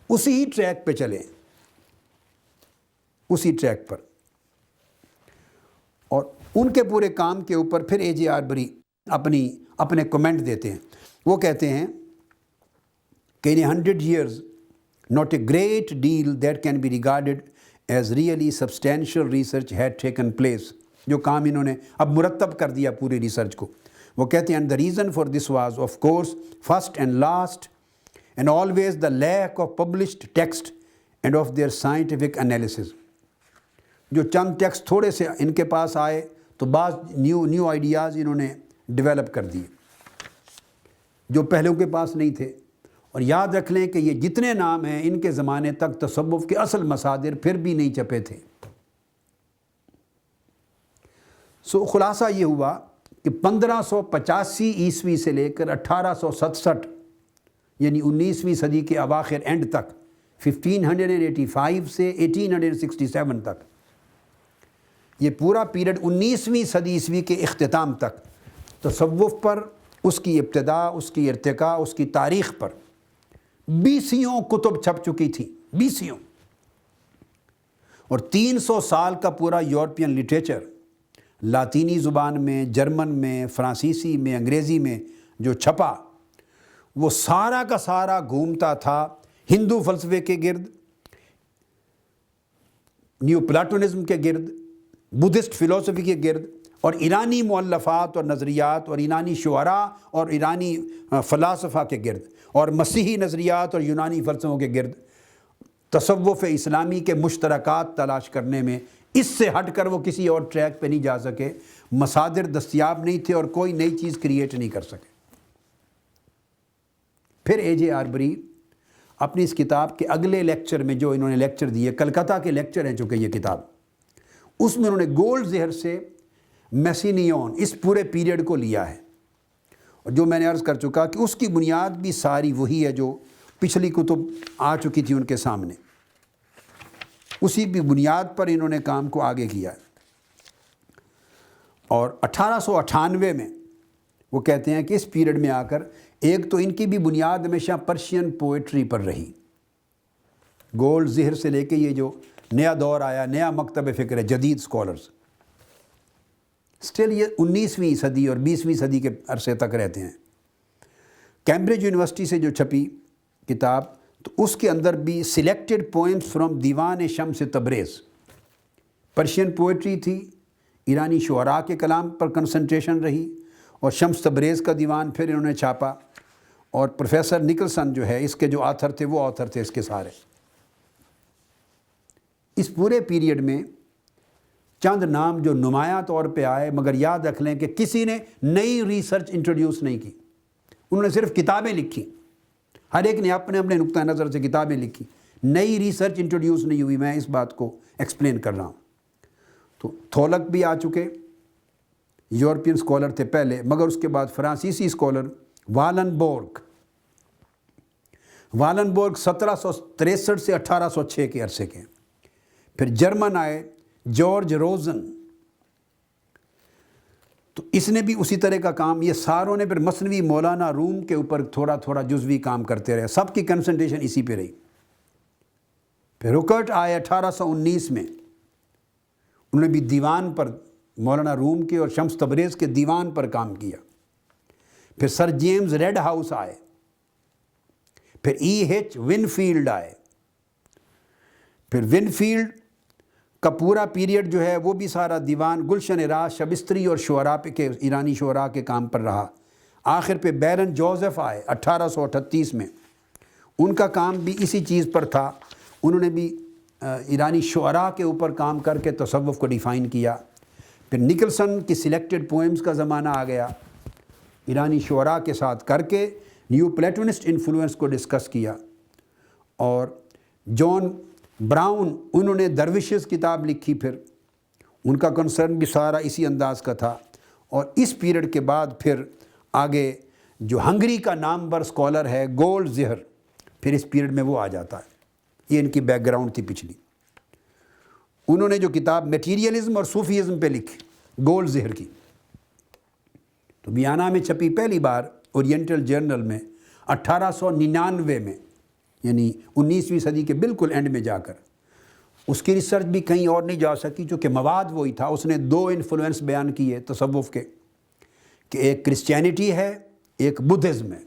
اسی ہی ٹریک پہ چلیں، اسی ٹریک پر. اور ان کے پورے کام کے اوپر پھر اے جے آربری اپنے کمنٹ دیتے ہیں. وہ کہتے ہیں کہ in 100 years not a great deal that can be regarded as really substantial research had taken place. جو کام انہوں نے اب مرتب کر دیا پوری ریسرچ کو. وہ کہتے ہیں and the reason for this was of course first and last and always the lack of published text and of their scientific analysis. جو چند ٹیکسٹ تھوڑے سے ان کے پاس آئے تو بعض نیو آئیڈیاز انہوں نے ڈیولپ کر دیے جو پہلوں کے پاس نہیں تھے. اور یاد رکھ لیں کہ یہ جتنے نام ہیں ان کے زمانے تک تصوف کے اصل مصادر پھر بھی نہیں چھپے تھے۔ خلاصہ یہ ہوا کہ 1585 عیسوی سے لے کر 1867 یعنی 19ویں صدی کے اواخر اینڈ تک، 1585 سے 1867 تک، یہ پورا پیریڈ 19ویں صدی عیسوی کے اختتام تک تصوف پر، اس کی ابتدا، اس کی ارتقاء، اس کی تاریخ پر 20 کتب چھپ چکی تھی، 20۔ اور 300 سال کا پورا یورپین لٹریچر لاطینی زبان میں، جرمن میں، فرانسیسی میں، انگریزی میں جو چھپا، وہ سارا کا سارا گھومتا تھا ہندو فلسفے کے گرد، نیو پلاٹونزم کے گرد، بدھسٹ فلسفی کے گرد، اور ایرانی مؤلفات اور نظریات اور ایرانی شعراء اور ایرانی فلاسفہ کے گرد، اور مسیحی نظریات اور یونانی فلسفوں کے گرد تصوف اسلامی کے مشترکات تلاش کرنے میں۔ اس سے ہٹ کر وہ کسی اور ٹریک پہ نہیں جا سکے، مصادر دستیاب نہیں تھے اور کوئی نئی چیز کریٹ نہیں کر سکے۔ پھر اے جے آربری اپنی اس کتاب کے اگلے لیکچر میں، جو انہوں نے لیکچر دیے، کلکتہ کے لیکچر ہیں چونکہ یہ کتاب، اس میں انہوں نے گولڈ زہر سے میسینیون اس پورے پیریڈ کو لیا ہے، اور جو میں نے عرض کر چکا کہ اس کی بنیاد بھی ساری وہی ہے جو پچھلی کتب آ چکی تھی ان کے سامنے، اسی بھی بنیاد پر انہوں نے کام کو آگے کیا۔ اور 1898 میں وہ کہتے ہیں کہ اس پیریڈ میں آ کر ایک تو ان کی بھی بنیاد ہمیشہ پرشین پوئٹری پر رہی، گولڈ زہر سے لے کے یہ جو نیا دور آیا، نیا مکتب فکر ہے، جدید سکولرز، سٹل یہ 19ویں صدی اور 20ویں صدی کے عرصے تک رہتے ہیں۔ کیمبرج یونیورسٹی سے جو چھپی کتاب، تو اس کے اندر بھی سلیکٹڈ پوئمز فرام دیوان شمس تبریز، پرشین پوئٹری تھی، ایرانی شعراء کے کلام پر کنسنٹریشن رہی، اور شمس تبریز کا دیوان پھر انہوں نے چھاپا، اور پروفیسر نکلسن جو ہے اس کے جو آتھر تھے، وہ آتھر تھے اس کے سارے۔ اس پورے پیریڈ میں چند نام جو نمایاں طور پہ آئے، مگر یاد رکھ لیں کہ کسی نے نئی ریسرچ انٹروڈیوس نہیں کی، انہوں نے صرف کتابیں لکھی، ہر ایک نے اپنے اپنے نقطہ نظر سے کتابیں لکھی، نئی ریسرچ انٹروڈیوس نہیں ہوئی۔ میں اس بات کو ایکسپلین کر رہا ہوں۔ تو تھولک بھی آ چکے، یورپین اسکالر تھے پہلے، مگر اس کے بعد فرانسیسی اسکالر والن بورگ 1763 سے 1806 کے عرصے کے۔ پھر جرمن آئے جارج روزن، تو اس نے بھی اسی طرح کا کام، یہ ساروں نے پھر مثنوی مولانا روم کے اوپر تھوڑا تھوڑا جزوی کام کرتے رہے، سب کی کنسنٹریشن اسی پہ رہی۔ پھر رکرٹ آئے 1819 میں، انہوں نے بھی دیوان پر، مولانا روم کے اور شمس تبریز کے دیوان پر کام کیا۔ پھر سر جیمز ریڈ ہاؤس آئے، پھر ای ایچ ونفیلڈ آئے۔ پھر ونفیلڈ کا پورا پیریڈ جو ہے وہ بھی سارا دیوان، گلشن راز، شبستری اور شعراء کے، ایرانی شعراء کے کام پر رہا۔ آخر پہ بیرن جوزف آئے 1838 میں، ان کا کام بھی اسی چیز پر تھا، انہوں نے بھی ایرانی شعراء کے اوپر کام کر کے تصوف کو ڈیفائن کیا۔ پھر نکلسن کی سلیکٹڈ پوئمز کا زمانہ آ گیا، ایرانی شعراء کے ساتھ کر کے نیو پلیٹونسٹ انفلوئنس کو ڈسکس کیا۔ اور جان براؤن، انہوں نے درویشز کتاب لکھی، پھر ان کا کنسرن بھی سارا اسی انداز کا تھا۔ اور اس پیریڈ کے بعد پھر آگے جو ہنگری کا نامور اسکالر ہے گولڈ زہر، پھر اس پیریڈ میں وہ آ جاتا ہے۔ یہ ان کی بیک گراؤنڈ تھی پچھلی۔ انہوں نے جو کتاب میٹیریلزم اور صوفیزم پہ لکھی، گولڈ زہر کی، تو ویانا میں چھپی پہلی بار اورینٹل جرنل میں 1899 میں، یعنی 19ویں صدی کے بالکل اینڈ میں جا کر۔ اس کی ریسرچ بھی کہیں اور نہیں جا سکی چونکہ مواد وہی تھا۔ اس نے 2 انفلوئنس بیان کیے تصوف کے، کہ ایک کرسچینٹی ہے، ایک بدھزم ہے۔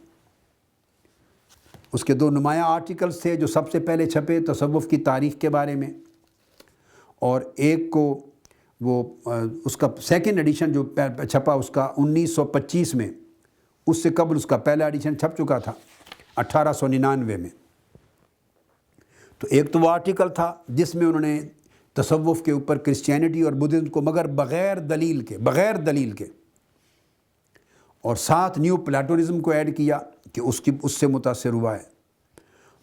اس کے 2 نمایاں آرٹیکلز تھے جو سب سے پہلے چھپے تصوف کی تاریخ کے بارے میں، اور ایک کو وہ اس کا سیکنڈ ایڈیشن جو چھپا اس کا 1925 میں، اس سے قبل اس کا پہلا ایڈیشن چھپ چکا تھا 1899 میں۔ تو ایک تو وہ آرٹیکل تھا جس میں انہوں نے تصوف کے اوپر کرسچینٹی اور بدھزم کو مگر بغیر دلیل کے اور ساتھ نیو پلاٹونزم کو ایڈ کیا کہ اس سے متاثر ہوا ہے۔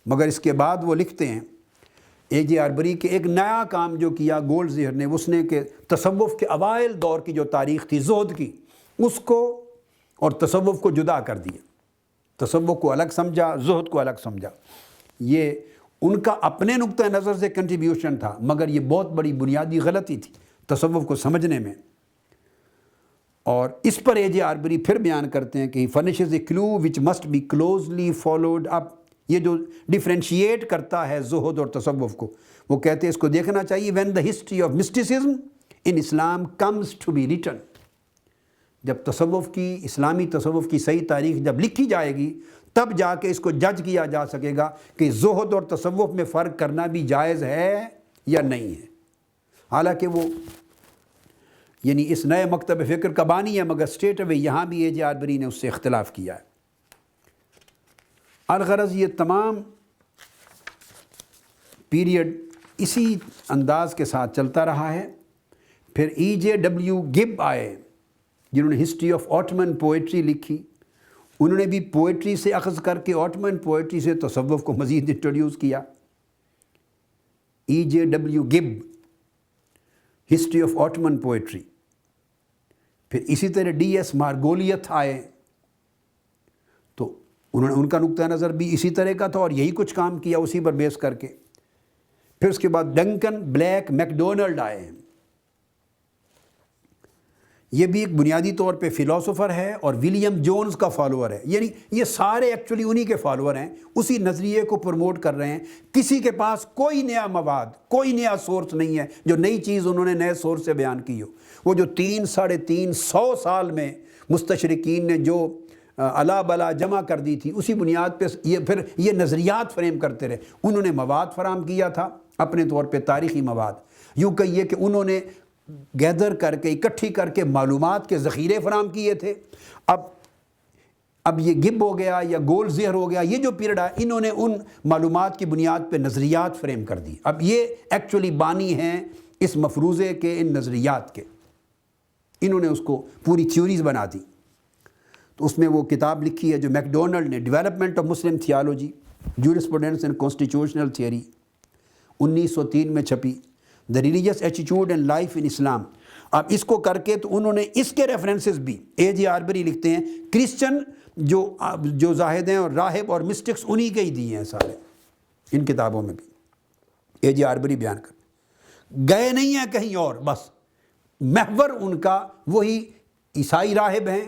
مگر اس کے بعد وہ لکھتے ہیں اے جے آربری کے ایک نیا کام جو کیا گولڈ زیہر نے، اس نے کہ تصوف کے اوائل دور کی جو تاریخ تھی زہد کی، اس کو اور تصوف کو جدا کر دیا، تصوف کو الگ سمجھا، زہد کو الگ سمجھا۔ یہ ان کا اپنے نقطہ نظر سے کنٹریبیوشن تھا، مگر یہ بہت بڑی بنیادی غلطی تھی تصوف کو سمجھنے میں۔ اور اس پر اے جے آربری پھر بیان کرتے ہیں کہ furnishes a clue which must be closely followed up, یہ جو ڈیفرینشیٹ کرتا ہے زہد اور تصوف کو، وہ کہتے ہیں اس کو دیکھنا چاہیے when the history of mysticism in Islam comes to be written, جب تصوف کی، اسلامی تصوف کی صحیح تاریخ جب لکھی جائے گی تب جا کے اس کو جج کیا جا سکے گا کہ زہد اور تصوف میں فرق کرنا بھی جائز ہے یا نہیں ہے۔ حالانکہ وہ یعنی اس نئے مکتب فکر کا بانی ہے، مگر اسٹیٹ اوے یہاں بھی اے جے آربری نے اس سے اختلاف کیا ہے۔ الغرض یہ تمام پیریڈ اسی انداز کے ساتھ چلتا رہا ہے۔ پھر ای جے ڈبلیو گب آئے جنہوں نے ہسٹری آف آٹمن پوئٹری لکھی، انہوں نے بھی پوئٹری سے اخذ کر کے آٹمن پوئٹری سے تصوف کو مزید انٹروڈیوس کیا۔ E J W Gibb, history of Ottoman poetry. پھر اسی طرح ڈی ایس مارگولیت آئے تو انہوں نے، ان کا نقطہ نظر بھی اسی طرح کا تھا اور یہی کچھ کام کیا اسی پر بیس کر کے۔ پھر اس کے بعد ڈنکن بلیک میک ڈونلڈ آئے ہیں، یہ بھی ایک بنیادی طور پہ فلاسفر ہے اور ولیم جونز کا فالوور ہے، یعنی یہ سارے ایکچولی انہی کے فالوور ہیں، اسی نظریے کو پروموٹ کر رہے ہیں۔ کسی کے پاس کوئی نیا مواد، کوئی نیا سورس نہیں ہے جو نئی چیز انہوں نے نئے سورس سے بیان کی ہو۔ وہ جو 300-350 سال میں مستشرقین نے جو الا بلا جمع کر دی تھی، اسی بنیاد پہ یہ نظریات فریم کرتے رہے۔ انہوں نے مواد فراہم کیا تھا اپنے طور پہ، تاریخی مواد، یوں کہیے کہ انہوں نے گیدر کر کے، اکٹھی کر کے معلومات کے ذخیرے فراہم کیے تھے۔ اب یہ گب ہو گیا یا گولڈ زیہر ہو گیا، یہ جو پیریڈ ہے، انہوں نے ان معلومات کی بنیاد پہ نظریات فریم کر دی۔ اب یہ ایکچولی بانی ہیں اس مفروضے کے، ان نظریات کے، انہوں نے اس کو پوری تھیوریز بنا دی۔ تو اس میں وہ کتاب لکھی ہے جو میک ڈونلڈ نے، development of Muslim theology, jurisprudence and constitutional theory, 1903 میں چھپی، the religious attitude and life in Islam. اب اس کو کر کے تو انہوں نے اس کے ریفرنسز بھی، اے جے آربری لکھتے ہیں کرسچن جو زاہد ہیں اور راہب اور مسٹکس انہی کے ہی دیے ہیں سارے ان کتابوں میں بھی۔ اے جے آربری بیان کر گئے نہیں ہیں کہیں اور، بس محور ان کا وہی عیسائی راہب ہیں،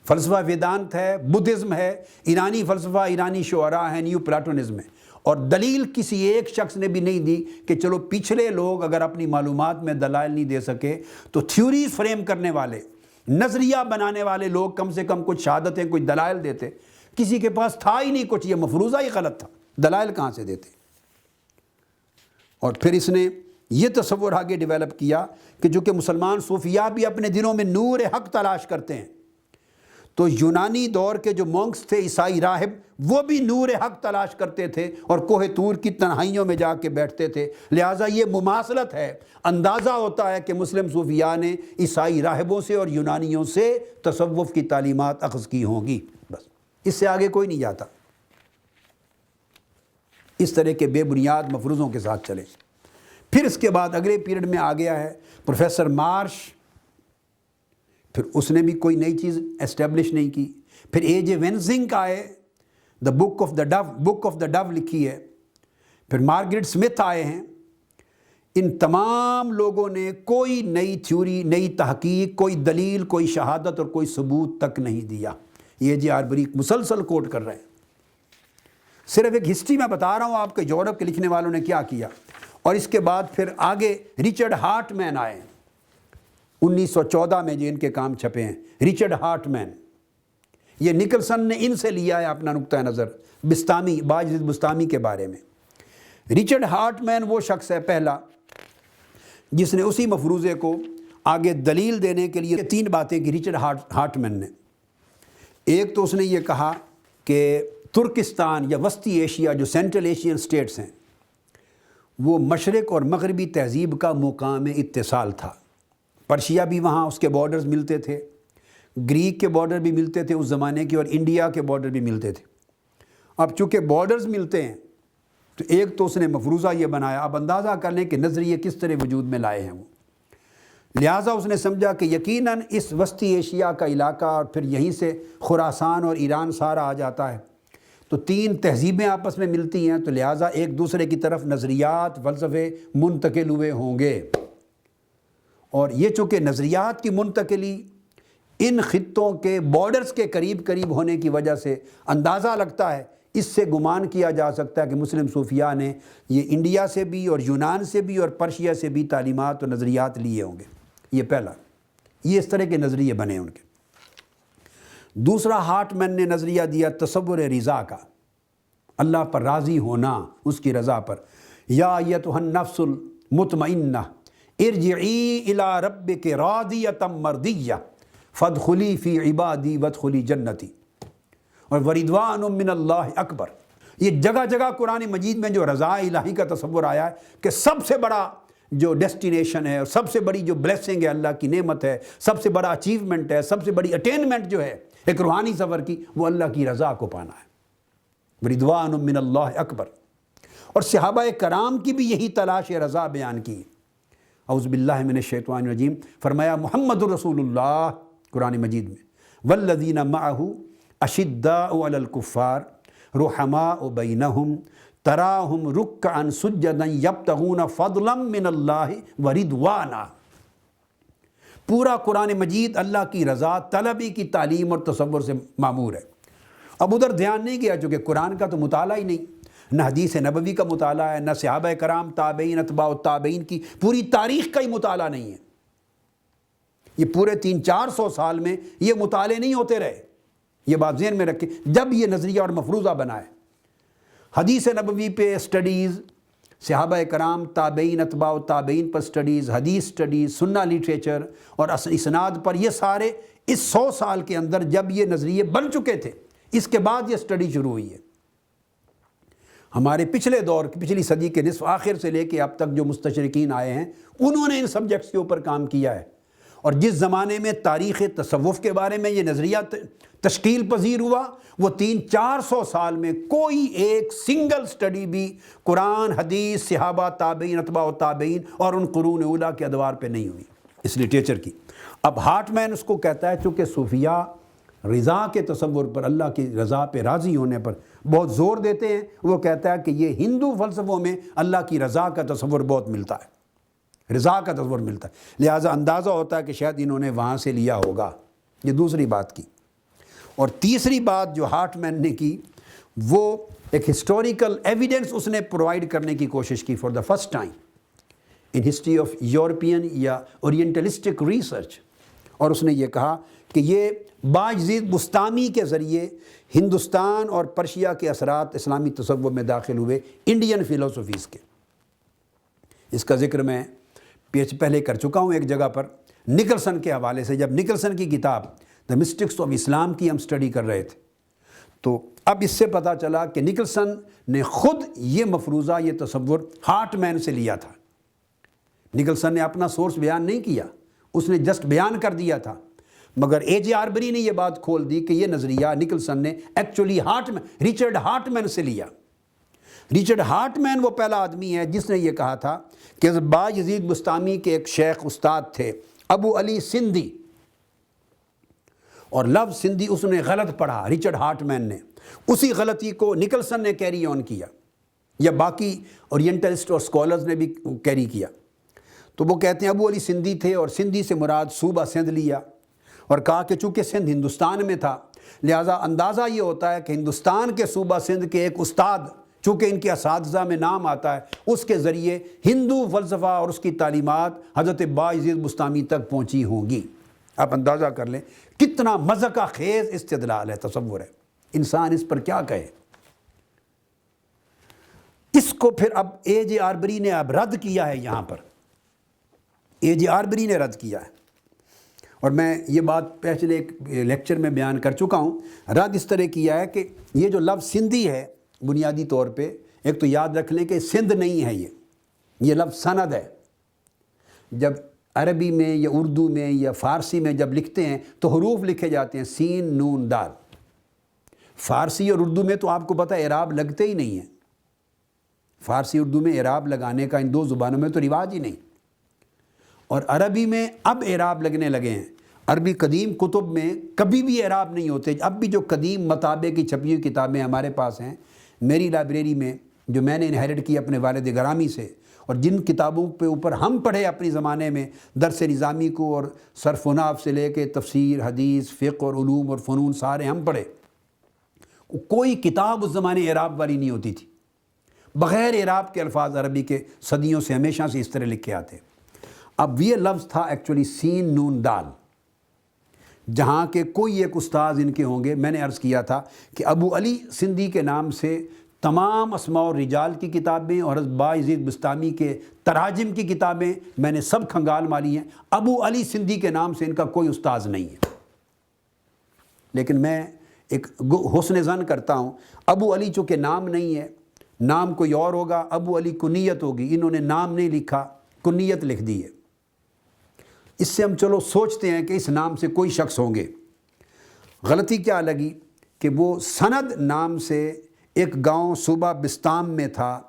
فلسفہ ویدانت ہے، بدھزم ہے، ایرانی فلسفہ، ایرانی شعراء ہیں، نیو پلاٹونزم ہے۔ اور دلیل کسی ایک شخص نے بھی نہیں دی کہ چلو پچھلے لوگ اگر اپنی معلومات میں دلائل نہیں دے سکے تو تھیوریز فریم کرنے والے، نظریہ بنانے والے لوگ کم سے کم کچھ شہادتیں، کچھ دلائل دیتے۔ کسی کے پاس تھا ہی نہیں کچھ، یہ مفروضہ ہی غلط تھا، دلائل کہاں سے دیتے؟ اور پھر اس نے یہ تصور آگے ڈیولپ کیا کہ جو کہ مسلمان صوفیاء بھی اپنے دلوں میں نور حق تلاش کرتے ہیں، تو یونانی دور کے جو مونکس تھے، عیسائی راہب، وہ بھی نور حق تلاش کرتے تھے اور کوہ طور کی تنہائیوں میں جا کے بیٹھتے تھے۔ لہٰذا یہ مماثلت ہے، اندازہ ہوتا ہے کہ مسلم صوفیاء نے عیسائی راہبوں سے اور یونانیوں سے تصوف کی تعلیمات اخذ کی ہوں گی، بس اس سے آگے کوئی نہیں جاتا۔ اس طرح کے بے بنیاد مفروضوں کے ساتھ چلے۔ پھر اس کے بعد اگلے پیریڈ میں آ گیا ہے پروفیسر مارش، پھر اس نے بھی کوئی نئی چیز اسٹیبلش نہیں کی۔ پھر اے جے وینزنگ آئے، دا بک آف دا ڈو لکھی ہے۔ پھر مارگریٹ سمتھ آئے ہیں۔ ان تمام لوگوں نے کوئی نئی تھیوری، نئی تحقیق، کوئی دلیل، کوئی شہادت اور کوئی ثبوت تک نہیں دیا۔ یہ جے آربری مسلسل کوٹ کر رہے ہیں۔ صرف ایک ہسٹری میں بتا رہا ہوں آپ کے یورپ کے لکھنے والوں نے کیا کیا۔ اور اس کے بعد پھر آگے رچرڈ ہارٹ مین آئے، 1914 میں جو ان کے کام چھپے ہیں، رچرڈ ہارٹ مین۔ یہ نکلسن نے ان سے لیا ہے اپنا نقطہ نظر بستامی، باجد بستامی کے بارے میں۔ رچرڈ ہارٹ مین وہ شخص ہے پہلا جس نے اسی مفروضے کو آگے دلیل دینے کے لیے 3 باتیں کی رچرڈ ہارٹ مین نے۔ ایک تو اس نے یہ کہا کہ ترکستان یا وسطی ایشیا جو سینٹرل ایشین سٹیٹس ہیں، وہ مشرق اور مغربی تہذیب کا مقام اتصال تھا۔ پرشیا بھی وہاں اس کے بارڈرز ملتے تھے، گریک کے بارڈر بھی ملتے تھے اس زمانے کے، اور انڈیا کے بارڈر بھی ملتے تھے۔ اب چونکہ بارڈرز ملتے ہیں تو ایک تو اس نے مفروضہ یہ بنایا، اب اندازہ کر لیں کہ نظریے کس طرح وجود میں لائے ہیں وہ۔ لہٰذا اس نے سمجھا کہ یقیناً اس وسطی ایشیا کا علاقہ اور پھر یہیں سے خراسان اور ایران سارا آ جاتا ہے، تو تین تہذیبیں آپس میں ملتی ہیں، تو لہٰذا ایک دوسرے کی طرف نظریات فلسفے منتقل ہوئے ہوں گے، اور یہ چونکہ نظریات کی منتقلی ان خطوں کے بارڈرز کے قریب قریب ہونے کی وجہ سے اندازہ لگتا ہے، اس سے گمان کیا جا سکتا ہے کہ مسلم صوفیاء نے یہ انڈیا سے بھی اور یونان سے بھی اور پرشیا سے بھی تعلیمات اور نظریات لیے ہوں گے۔ یہ پہلا، یہ اس طرح کے نظریے بنے ان کے۔ دوسرا ہارٹ مین نے نظریہ دیا تصور رضا کا، اللہ پر راضی ہونا، اس کی رضا پر۔ یا ایتھا النفس المطمئنہ ارجعی الی ربک راضیۃ مرضیہ فادخلی فی عبادی وادخلی جنتی، اور ورضوان من اللہ اکبر۔ یہ جگہ جگہ قرآن مجید میں جو رضا الہی کا تصور آیا ہے کہ سب سے بڑا جو ڈیسٹینیشن ہے اور سب سے بڑی جو بلیسنگ ہے، اللہ کی نعمت ہے، سب سے بڑا اچیومنٹ ہے، سب سے بڑی اٹینمنٹ جو ہے ایک روحانی سفر کی، وہ اللہ کی رضا کو پانا ہے۔ ورضوان من اللہ اکبر۔ اور صحابہ کرام کی بھی یہی تلاش رضا بیان کی۔ اعوذ باللہ من الشیطان الرجیم، فرمایا محمد رسول اللہ قرآن مجید میں، والذین معہ اشداء علی الکفار رحماء بینہم تراہم رکعا سجدا یبتغون فضلا من اللہ ورضوانا۔ پورا قرآن مجید اللہ کی رضا طلبی کی تعلیم اور تصور سے معمور ہے۔ اب ادھر دھیان نہیں گیا، چونکہ قرآن کا تو مطالعہ ہی نہیں، نہ حدیث نبوی کا مطالعہ ہے، نہ صحابہ کرام تابعین اتباع التابعین کی پوری تاریخ کا ہی مطالعہ نہیں ہے۔ یہ پورے 300-400 سال میں یہ مطالعے نہیں ہوتے رہے، یہ بات ذہن میں رکھیں۔ جب یہ نظریہ اور مفروضہ بنا ہے، حدیث نبوی پہ سٹڈیز، صحابہ کرام تابعین اتباع التابعین پر سٹڈیز، حدیث سٹڈیز، سنہ لٹریچر اور اسناد پر، یہ سارے اس 100 سال کے اندر جب یہ نظریے بن چکے تھے، اس کے بعد یہ سٹڈی شروع ہوئی ہے۔ ہمارے پچھلے دور، پچھلی صدی کے نصف آخر سے لے کے اب تک جو مستشرقین آئے ہیں، انہوں نے ان سبجیکٹس کے اوپر کام کیا ہے، اور جس زمانے میں تاریخ تصوف کے بارے میں یہ نظریہ تشکیل پذیر ہوا، وہ 300-400 سال میں کوئی ایک سنگل سٹڈی بھی قرآن، حدیث، صحابہ، تابعین اتباع التابعین اور ان قرون اولیٰ کے ادوار پہ نہیں ہوئی، اس لٹریچر کی۔ اب ہارٹ مین اس کو کہتا ہے، چونکہ صوفیاء رضا کے تصور پر، اللہ کی رضا پہ راضی ہونے پر بہت زور دیتے ہیں، وہ کہتا ہے کہ یہ ہندو فلسفوں میں اللہ کی رضا کا تصور بہت ملتا ہے، رضا کا تصور ملتا ہے، لہٰذا اندازہ ہوتا ہے کہ شاید انہوں نے وہاں سے لیا ہوگا۔ یہ دوسری بات کی۔ اور تیسری بات جو ہارٹ مین نے کی، وہ ایک ہسٹوریکل ایویڈنس اس نے پرووائڈ کرنے کی کوشش کی for the first time in history of European یا اورینٹلسٹک ریسرچ، اور اس نے یہ کہا کہ یہ باجزید بستامی کے ذریعے ہندوستان اور پرشیا کے اثرات اسلامی تصور میں داخل ہوئے انڈین فلسفیز کے۔ اس کا ذکر میں پہلے کر چکا ہوں ایک جگہ پر، نکلسن کے حوالے سے۔ جب نکلسن کی کتاب دا مسٹکس آف اسلام کی ہم سٹڈی کر رہے تھے، تو اب اس سے پتہ چلا کہ نکلسن نے خود یہ مفروضہ، یہ تصور ہارٹ مین سے لیا تھا۔ نکلسن نے اپنا سورس بیان نہیں کیا، اس نے جسٹ بیان کر دیا تھا، مگر اے جے آربری نے یہ بات کھول دی کہ یہ نظریہ نکلسن نے ایکچولی ریچرڈ ہارٹ مین سے لیا۔ ریچرڈ ہارٹ مین وہ پہلا آدمی ہے جس نے یہ کہا تھا کہ باجزید بستامی کے ایک شیخ استاد تھے ابو علی سندھی، اور لفظ سندھی اس نے غلط پڑھا، ریچرڈ ہارٹ مین نے اسی غلطی کو نکلسن نے کیری آن کیا، یا باقی اورینٹلسٹ اور سکولرز نے بھی کیری کیا۔ تو وہ کہتے ہیں ابو علی سندھی تھے، اور سندھی سے مراد صوبہ سندھ لیا، اور کہا کہ چونکہ سندھ ہندوستان میں تھا، لہٰذا اندازہ یہ ہوتا ہے کہ ہندوستان کے صوبہ سندھ کے ایک استاد، چونکہ ان کے اساتذہ میں نام آتا ہے، اس کے ذریعے ہندو فلسفہ اور اس کی تعلیمات حضرت باجزید بستامی تک پہنچی ہوں گی۔ آپ اندازہ کر لیں کتنا مذہقہ خیز استدلال ہے، تصور ہے، انسان اس پر کیا کہے۔ اس کو پھر اب اے جے آربری نے اب رد کیا ہے، یہاں پر اے جے آربری نے رد کیا ہے، اور میں یہ بات پہلے ایک لیکچر میں بیان کر چکا ہوں۔ رد اس طرح کیا ہے کہ یہ جو لفظ سندھی ہے، بنیادی طور پہ ایک تو یاد رکھ لیں کہ سندھ نہیں ہے، یہ لفظ سند ہے۔ جب عربی میں یا اردو میں یا فارسی میں جب لکھتے ہیں تو حروف لکھے جاتے ہیں سین نون دال۔ فارسی اور اردو میں تو آپ کو پتہ ہے اعراب لگتے ہی نہیں ہیں، فارسی اردو میں اعراب لگانے کا ان دو زبانوں میں تو رواج ہی نہیں، اور عربی میں اب اعراب لگنے لگے ہیں۔ عربی قدیم کتب میں کبھی بھی اعراب نہیں ہوتے۔ اب بھی جو قدیم مطابع کی چھپی ہوئی کتابیں ہمارے پاس ہیں میری لائبریری میں، جو میں نے انہیرٹ کی اپنے والد گرامی سے، اور جن کتابوں پہ اوپر ہم پڑھے اپنے زمانے میں، درس نظامی کو اور صرف و نحو سے لے کے تفسیر، حدیث، فقہ اور علوم اور فنون سارے ہم پڑھے، کوئی کتاب اس زمانے اعراب والی نہیں ہوتی تھی۔ بغیر اعراب کے الفاظ عربی کے صدیوں سے ہمیشہ سے اس طرح لکھے آتے۔ اب یہ لفظ تھا ایکچولی سین نون دال، جہاں کے کوئی ایک استاذ ان کے ہوں گے۔ میں نے عرض کیا تھا کہ ابو علی سندھی کے نام سے تمام اسماء الرجال کی کتابیں اور حضرت بایزید بستامی کے تراجم کی کتابیں میں نے سب کھنگال مالی ہیں۔ ابو علی سندھی کے نام سے ان کا کوئی استاذ نہیں ہے، لیکن میں ایک حسن ظن کرتا ہوں، ابو علی چونکہ نام نہیں ہے، نام کوئی اور ہوگا، ابو علی کنیت ہوگی، انہوں نے نام نہیں لکھا، کنیت لکھ دی ہے۔ اس سے ہم چلو سوچتے ہیں کہ اس نام سے کوئی شخص ہوں گے۔ غلطی کیا لگی کہ وہ سند نام سے ایک گاؤں صوبہ بستام میں تھا،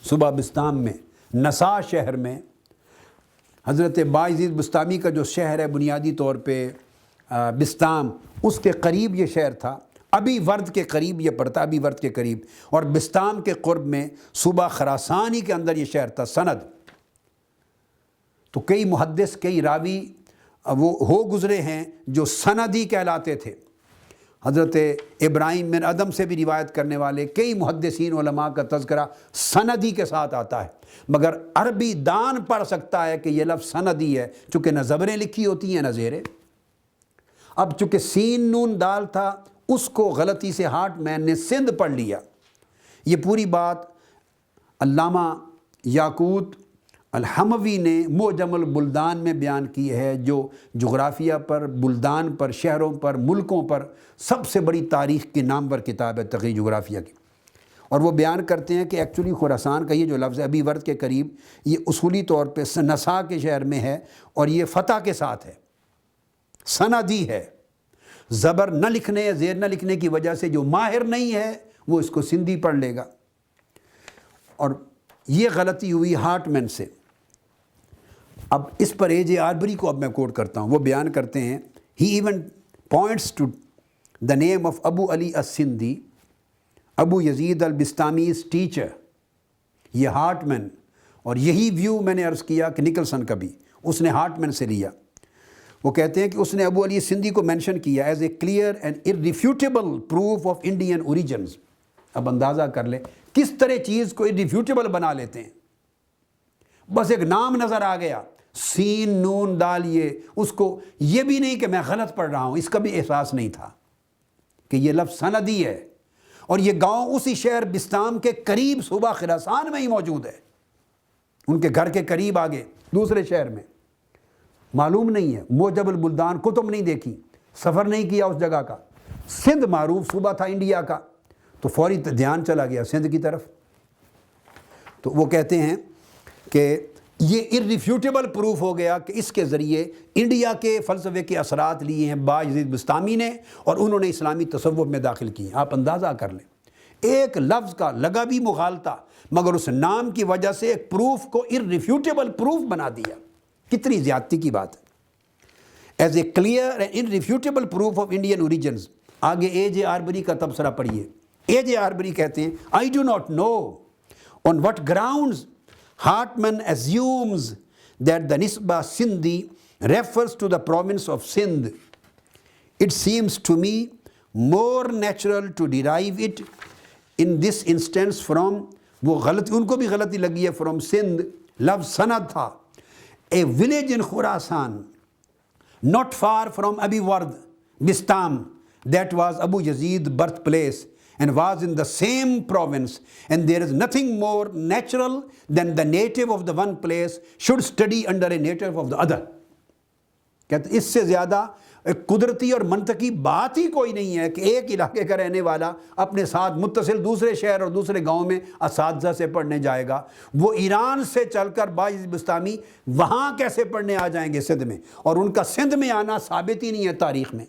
صوبہ بستام میں، نسا شہر میں، حضرت بایزید بستامی کا جو شہر ہے بنیادی طور پہ بستام، اس کے قریب یہ شہر تھا۔ ابھی ورد کے قریب یہ پڑتا، ابھی ورد کے قریب، اور بستام کے قرب میں صوبہ خراسانی کے اندر یہ شہر تھا سند۔ تو کئی محدث، کئی راوی وہ ہو گزرے ہیں جو سندی کہلاتے تھے۔ حضرت ابراہیم بن ادم سے بھی روایت کرنے والے کئی محدثین علماء کا تذکرہ سندی کے ساتھ آتا ہے، مگر عربی دان پڑھ سکتا ہے کہ یہ لفظ سندی ہے، چونکہ نہ زبریں لکھی ہوتی ہیں نہ زیریں۔ اب چونکہ سین نون دال تھا، اس کو غلطی سے ہارٹ مین نے سندھ پڑھ لیا۔ یہ پوری بات علامہ یاقوت الحموی نے معجم البلدان میں بیان کی ہے، جو جغرافیہ پر، بلدان پر، شہروں پر، ملکوں پر سب سے بڑی تاریخ کی نامور کتاب ہے تقریر جغرافیہ کی۔ اور وہ بیان کرتے ہیں کہ ایکچولی خراسان کا یہ جو لفظ ہے ابھی ورد کے قریب، یہ اصولی طور پہ نسا کے شہر میں ہے، اور یہ فتح کے ساتھ ہے، سندی ہے۔ زبر نہ لکھنے یا زیر نہ لکھنے کی وجہ سے جو ماہر نہیں ہے وہ اس کو سندھی پڑھ لے گا، اور یہ غلطی ہوئی ہارٹ مین سے۔ اب اس پر اے جے آربری کو اب میں کوٹ کرتا ہوں، وہ بیان کرتے ہیں، he even points to the name of Abu Ali al Sindhi, Abu Yazid al Bistami's teacher, یہ ہارٹ مین، اور یہی ویو میں نے عرض کیا کہ نکلسن کا بھی اس نے ہارٹ مین سے لیا۔ وہ کہتے ہیں کہ اس نے ابو علی سندھی کو مینشن کیا as a clear and irrefutable proof of Indian origins. اب اندازہ کر لیں کس طرح چیز کو ارریفیوٹیبل بنا لیتے ہیں، بس ایک نام نظر آ گیا، سین نون دال، یہ اس کو یہ بھی نہیں کہ میں غلط پڑھ رہا ہوں، اس کا بھی احساس نہیں تھا کہ یہ لفظ سندی ہے، اور یہ گاؤں اسی شہر بستام کے قریب صوبہ خراسان میں ہی موجود ہے، ان کے گھر کے قریب آگے دوسرے شہر میں۔ معلوم نہیں ہے، معجم البلدان کتب نہیں دیکھی، سفر نہیں کیا اس جگہ کا، سندھ معروف صوبہ تھا انڈیا کا، تو فوری دھیان چلا گیا سندھ کی طرف۔ تو وہ کہتے ہیں کہ یہ ارریفیوٹیبل پروف ہو گیا کہ اس کے ذریعے انڈیا کے فلسفے کے اثرات لیے ہیں بایزید بستامی نے، اور انہوں نے اسلامی تصوف میں داخل کی ہیں۔ آپ اندازہ کر لیں، ایک لفظ کا لگا بھی مغالطہ، مگر اس نام کی وجہ سے ایک پروف کو ارریفیوٹیبل پروف بنا دیا۔ کتنی زیادتی کی بات ہے۔ As a clear and irrefutable proof of Indian origins. آگے اے جے آربری کا تبصرہ پڑھیے۔ اے جے آربری کہتے ہیں، I do not know on what grounds Hartman assumes that the Nisba Sindhi refers to the province of Sindh. It seems to me more natural to derive it in this instance from، وہ غلطی ان کو بھی غلطی لگی ہے، from Sindh، لفظ سند تھا، a village in Khurasan not far from Abi Ward, Bistam, that was Abu Yazid's birthplace and was in the same province, and there is nothing more natural than the native of the one place should study under a native of the other۔ کہتے ہیں اس سے زیادہ قدرتی اور منطقی بات ہی کوئی نہیں ہے کہ ایک علاقے کا رہنے والا اپنے ساتھ متصل دوسرے شہر اور دوسرے گاؤں میں اساتذہ سے پڑھنے جائے گا۔ وہ ایران سے چل کر بایزید بستامی وہاں کیسے پڑھنے آ جائیں گے سندھ میں، اور ان کا سندھ میں آنا ثابت ہی نہیں ہے تاریخ میں۔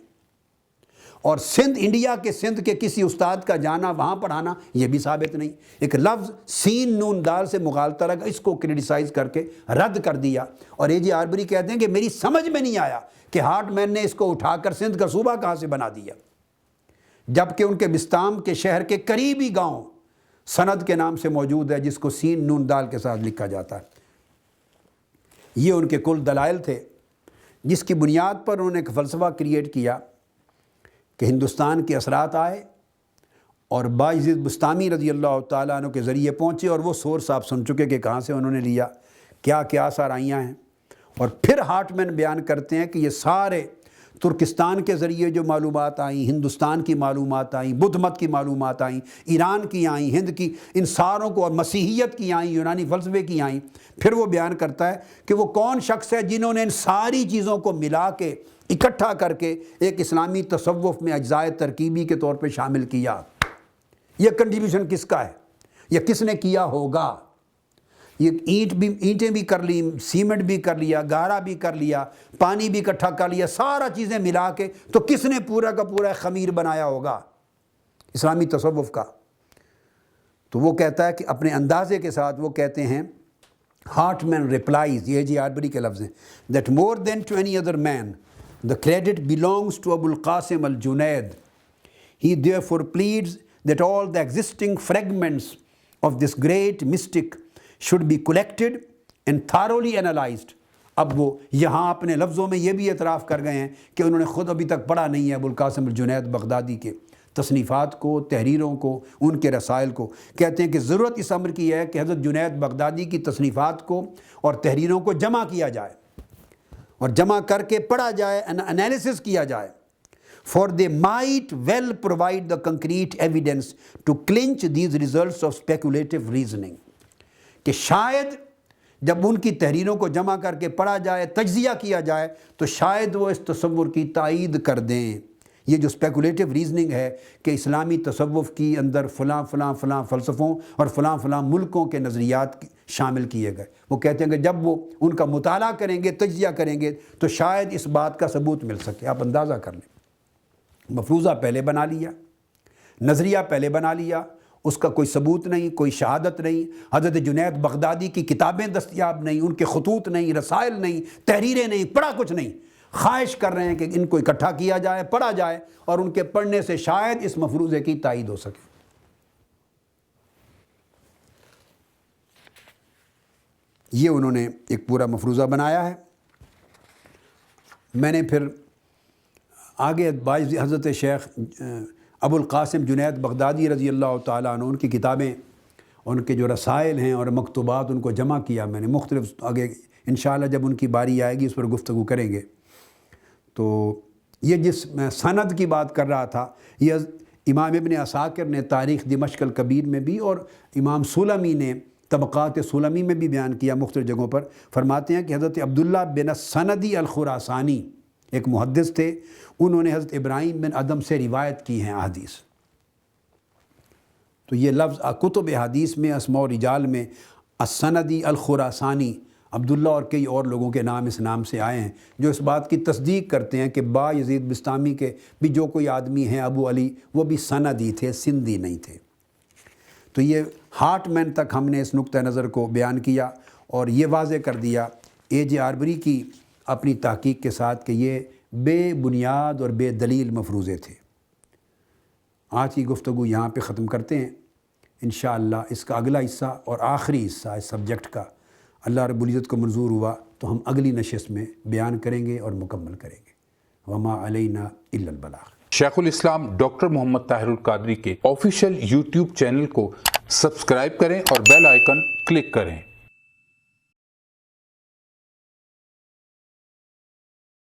اور سندھ انڈیا کے سندھ کے کسی استاد کا جانا وہاں پڑھانا یہ بھی ثابت نہیں. ایک لفظ سین نون دال سے مغالطہ لگا, اس کو کرٹیسائز کر کے رد کر دیا. اور اے جے آربری کہتے ہیں کہ میری سمجھ میں نہیں آیا کہ ہارٹ مین نے اس کو اٹھا کر سندھ کا صوبہ کہاں سے بنا دیا, جبکہ ان کے بستام کے شہر کے قریبی گاؤں سند کے نام سے موجود ہے جس کو سین نون دال کے ساتھ لکھا جاتا ہے. یہ ان کے کل دلائل تھے جس کی بنیاد پر انہوں نے ایک فلسفہ کریٹ کیا کہ ہندوستان کے اثرات آئے اور باعزید بستامی رضی اللہ تعالیٰ عنہ کے ذریعے پہنچے, اور وہ سورس آپ سن چکے کہ کہاں سے انہوں نے لیا, کیا کیا آثاریاں ہیں. اور پھر ہارٹ مین بیان کرتے ہیں کہ یہ سارے ترکستان کے ذریعے جو معلومات آئیں, ہندوستان کی معلومات آئیں, بدھ مت کی معلومات آئیں, ایران کی آئیں, ہند کی, ان ساروں کو, اور مسیحیت کی آئیں, یونانی فلسفے کی آئیں. پھر وہ بیان کرتا ہے کہ وہ کون شخص ہے جنہوں نے ان ساری چیزوں کو ملا کے اکٹھا کر کے ایک اسلامی تصوف میں اجزائے ترکیبی کے طور پہ شامل کیا. یہ کنٹریبیوشن کس کا ہے, یہ کس نے کیا ہوگا. یہ اینٹیں بھی کر لی, سیمنٹ بھی کر لیا, گارا بھی کر لیا, پانی بھی اکٹھا کر لیا, سارا چیزیں ملا کے تو کس نے پورا کا پورا خمیر بنایا ہوگا اسلامی تصوف کا. تو وہ کہتا ہے کہ اپنے اندازے کے ساتھ وہ کہتے ہیں, ہارٹ مین ریپلائز, یہ جی آربری کے لفظ ہیں, that more than to any other man the credit belongs to Abul Qasim al-Junaid. He therefore pleads that all the existing fragments of this great mystic should be collected and thoroughly analyzed. اب وہ یہاں اپنے لفظوں میں یہ بھی اعتراف کر گئے ہیں کہ انہوں نے خود ابھی تک پڑھا نہیں ہے ابو القاسم الجنید بغدادی کے تصنیفات کو, تحریروں کو, ان کے رسائل کو. کہتے ہیں کہ ضرورت اس امر کی ہے کہ حضرت جنید بغدادی کی تصنیفات کو اور تحریروں کو جمع کیا جائے, اور جمع کر کے پڑھا جائے, انالیسس کیا جائے. For they might well provide the concrete evidence to clinch these results of speculative reasoning. کہ شاید جب ان کی تحریروں کو جمع کر کے پڑھا جائے, تجزیہ کیا جائے, تو شاید وہ اس تصور کی تائید کر دیں. یہ جو اسپیکولیٹو ریزننگ ہے کہ اسلامی تصوف کی اندر فلاں فلاں فلاں فلسفوں اور فلاں فلاں ملکوں کے نظریات شامل کیے گئے, وہ کہتے ہیں کہ جب وہ ان کا مطالعہ کریں گے, تجزیہ کریں گے, تو شاید اس بات کا ثبوت مل سکے. آپ اندازہ کر لیں, مفروضہ پہلے بنا لیا, نظریہ پہلے بنا لیا, اس کا کوئی ثبوت نہیں, کوئی شہادت نہیں, حضرت جنید بغدادی کی کتابیں دستیاب نہیں, ان کے خطوط نہیں, رسائل نہیں, تحریریں نہیں, پڑھا کچھ نہیں. خواہش کر رہے ہیں کہ ان کو اکٹھا کیا جائے, پڑھا جائے, اور ان کے پڑھنے سے شاید اس مفروضے کی تائید ہو سکے. یہ انہوں نے ایک پورا مفروضہ بنایا ہے. میں نے پھر آگے حضرت شیخ ابو القاسم جنید بغدادی رضی اللہ تعالیٰ عنہ, ان کی کتابیں, ان کے جو رسائل ہیں اور مکتوبات, ان کو جمع کیا میں نے مختلف. آگے انشاءاللہ جب ان کی باری آئے گی اس پر گفتگو کریں گے. تو یہ جس میں سند کی بات کر رہا تھا, یہ امام ابن عساکر نے تاریخ دمشق الکبیر میں بھی, اور امام سلمی نے طبقات سلمی میں بھی بیان کیا مختلف جگہوں پر. فرماتے ہیں کہ حضرت عبداللہ بن السندی الخراسانی ایک محدث تھے, انہوں نے حضرت ابراہیم بن ادم سے روایت کی ہیں احادیث. تو یہ لفظ کتب حدیث میں اسماء و رجال میں السندی الخراسانی, عبداللہ اور کئی اور لوگوں کے نام اس نام سے آئے ہیں, جو اس بات کی تصدیق کرتے ہیں کہ با یزید بستامی کے بھی جو کوئی آدمی ہیں ابو علی, وہ بھی سندی تھے, سندھی نہیں تھے. تو یہ ہارٹ مین تک ہم نے اس نقطہ نظر کو بیان کیا اور یہ واضح کر دیا اے جے آربری کی اپنی تحقیق کے ساتھ کہ یہ بے بنیاد اور بے دلیل مفروضے تھے. آج کی گفتگو یہاں پہ ختم کرتے ہیں. انشاءاللہ اس کا اگلا حصہ اور آخری حصہ اس سبجیکٹ کا اللہ رب العزت کو منظور ہوا تو ہم اگلی نشست میں بیان کریں گے اور مکمل کریں گے. وما علینا الا البلاغ. شیخ الاسلام ڈاکٹر محمد طاہر القادری کے آفیشیل یوٹیوب چینل کو سبسکرائب کریں اور بیل آئیکن کلک کریں.